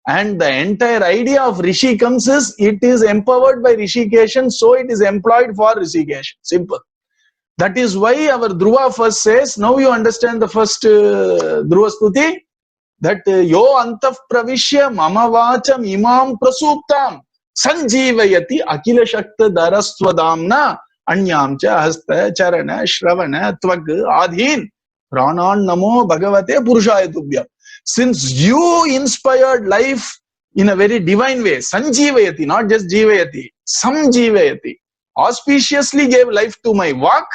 And the entire idea of Rishikams is it is empowered by Rishikeshan, so it is employed for Rishikeshan. Simple. That is why our Dhruva first says, now you understand the first Dhruva Stuti, that yo antaf pravishya mama vacham imam prasuptam sanjivayati akila shakta darastvadamna anyam cha hasta charana shravana tvag adhin pranan namo bhagavate purushaya tubhyam. Since you inspired life in a very divine way, sanjivayati, not just jivayati, samjivayati, auspiciously gave life to my walk,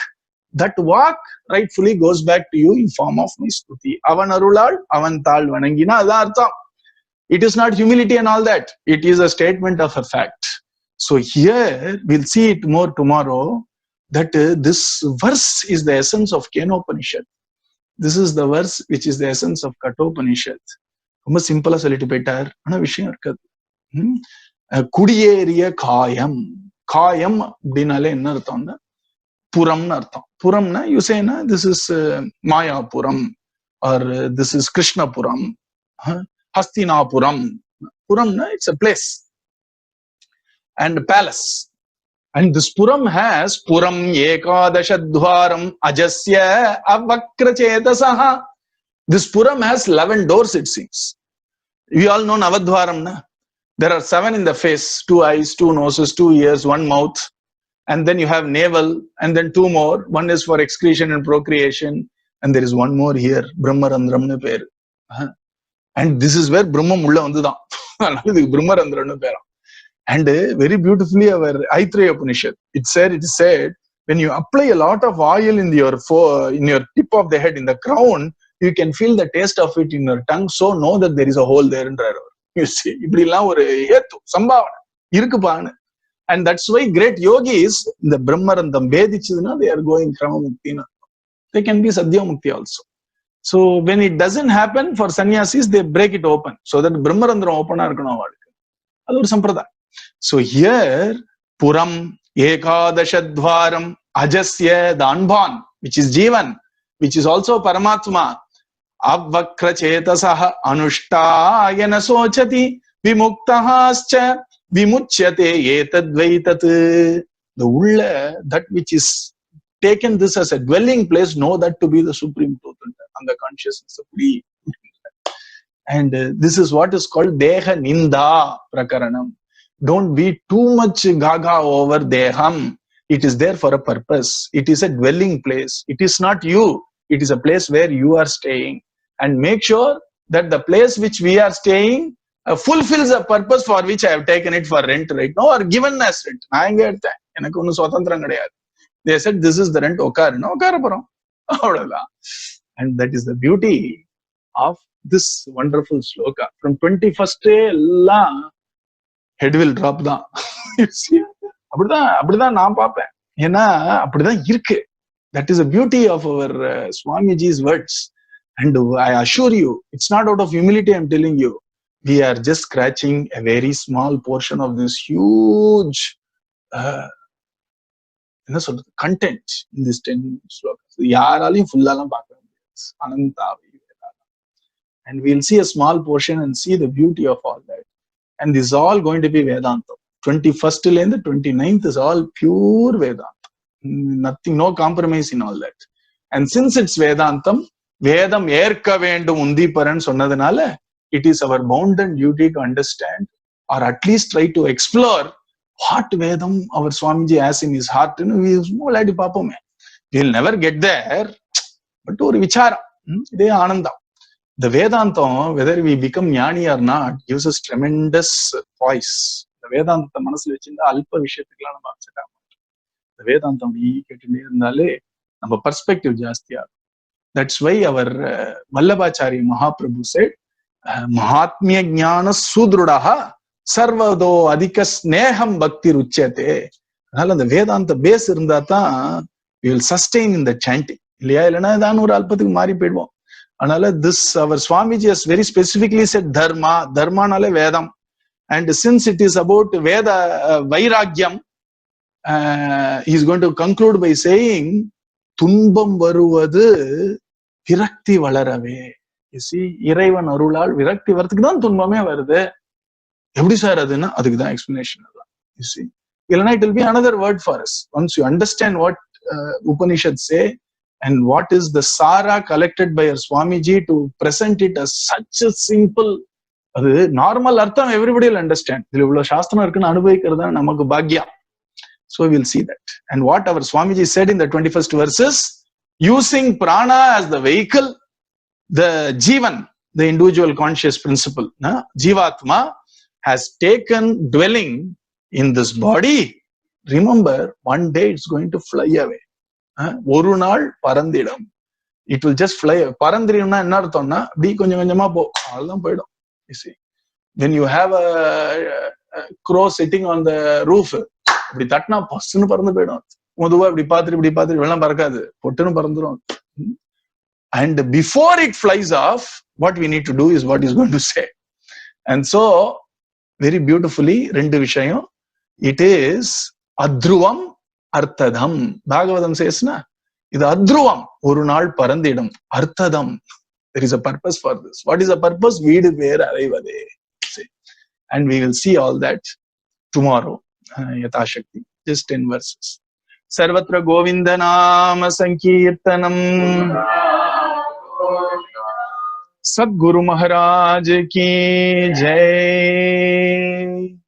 that walk rightfully goes back to you in form of my stuti. Avan arulal, avan tal vanangina, adha. It is not humility and all that. It is a statement of a fact. So here, we'll see it more tomorrow, that this verse is the essence of Kenopanishad. This is the verse which is the essence of Kathopanishad. ரொம்ப சிம்பிளா சொல்லிட்டு போயிட்டார். ஆனா விஷயம் இருக்காது. குடியேறிய காயம். காயம் அப்படின்னாலே என்ன அர்த்தம்னா புறம்னு அர்த்தம். புறம்னா யூசேனா this is Mayapuram or this is Krishnapuram, Hastinapuram. புரம்னா it's a place and palace. And this puram has puram ekadashadvaram ajasya avakrachetasah. This puram has 11 doors, it seems. We all know Namadwaar, na? There are 7 in the face, 2 eyes, 2 noses, 2 ears, 1 mouth, and then you have navel, and then 2 more. One is for excretion and procreation, and there is 1 more here, Brahmarandramnu per. And this is where Brahmam ulla vandudha. Brahmarandramnu per. And very beautifully our Aitreya Upanishad, it is said, when you apply a lot of oil in your tip of the head, in the crown, you can feel the taste of it in your tongue, so know that there is a hole there. You see, and that's why great yogis, the Brahmarandam Vedichidna, they are going Kramamukti. They can be Sadyamukti also. So when it doesn't happen for sannyasis, they break it open, so that Brahmarandram open arkano avadukku. Adu or sampradayam. So here, Puram, Ekadashadvaram, Ajasya, the unborn, which is Jivan, which is also Paramatma, Avvakrachetasah, Anushtayana Sochati, Vimuktahascha, Vimuchyate, Etadvaitat. The Ulla, that which is taken this as a dwelling place, know that to be the supreme truth and the consciousness of Budi. And this is what is called Deha Ninda Prakaranam. Don't be too much gaga over Deham. It is there for a purpose. It is a dwelling place. It is not you. It is a place where you are staying. And make sure that the place which we are staying fulfills the purpose for which I have taken it for rent right now, or given as rent. They said, this is the rent. And that is the beauty of this wonderful sloka. From 21st head will drop down. You see, அப்படிதான் நான் பார்ப்பேன். ஏன்னா அப்படிதான் இருக்கு. That is the beauty of our Swamiji's words. And I assure you, it's not out of humility I'm telling you. We are just scratching a very small portion of this huge content in this 10 slokas. யாராலையும் ஃபுல்லாலாம் பார்க்க முடியாது. அனந்தாவை. And we'll see a small portion and see the beauty of all that. And this is all going to be Vedanta. 21st and the 29th is all pure Vedanta. Nothing, no compromise in all that. And since it's Vedantam, Vedam erka vendum undiparan sonnadanaala, it is our bounden duty to understand, or at least try to explore what Vedam our Swamiji has in his heart. We'll never get there, but or vichara, ide anandam. The Vedanta, whether we become jnani or not, gives us tremendous voice. The Vedanta manasil vechinda alpa vishayathukku nama upset agum. The Vedanta kettinde irundale நம்ம perspective ஜாஸ்தியா. That's why our Vallabhacharya Mahaprabhu said, Mahatmya Jnana Sudrudaha Sarvado Adhika Sneham Bhakti Ruchyate. அதனால அந்த வேதாந்த base இருந்தா தான் we will sustain in the chanting. இல்லையா? இல்லைன்னா ஏதாவது ஒரு அல்பத்துக்கு மாறி போயிடுவோம். அதனால this our Swamiji has very specifically said dharma. Dharmanaale Vedam. And since it is about Veda vairAgyam, he is going to conclude by saying, துன்பம் வருவது விரக்தி வளரவே. You see, இறைவன் அருளால் விரக்தி வரத்துக்கு தான் துன்பமே வருது. எப்படி சார் அதுன்னா அதுக்கு தான் எக்ஸ்பிளனேஷன். You see, இல்லைன்னா it will be another word for us. Once you understand what Upanishads say and what is the Sara collected by our Swamiji to present it as such a simple, அது normal அர்த்தம் everybody will understand. இதுல இவ்வளவு சாஸ்திரம் இருக்குன்னு அனுபவிக்கிறது தான் நமக்கு பாக்கியம். So we'll see that. And what our Swamiji said in the 21st verses, using prANa as the vehicle, the jivan, the individual conscious principle, jivatma, has taken dwelling in this body remember, one day it's going to fly away. ஒரு நாள் பறந்திடும். It will just fly away. பறந்திடும்னா என்ன அர்த்தம்னா அப்படி கொஞ்சம் கொஞ்சமா அதெல்லாம் போயிடும். You see, when you have a crow sitting on the roof, இப்படி தட்டினா பஸ்ன்னு பறந்து போயிடும். பொதுவா இப்படி பார்த்துட்டு வெள்ளம் பறக்காது, பொட்டுன்னு பறந்துடும். And before it flies off, what we need to do is what is going to say. And so very beautifully ரெண்டு விஷயம். It is adruvam arthadam. Bhagavatam says na, இது adruvam, ஒரு நாள் பறந்திடும். Arthadam, there is a purpose for this. What is the purpose? வீடு பேர் அறைவதே. And we will see all that tomorrow. Yatha Shakti. Just 10 verses. Sarvatra Govinda Nama Sankirtanam. Sadguru Maharaj ki Jai.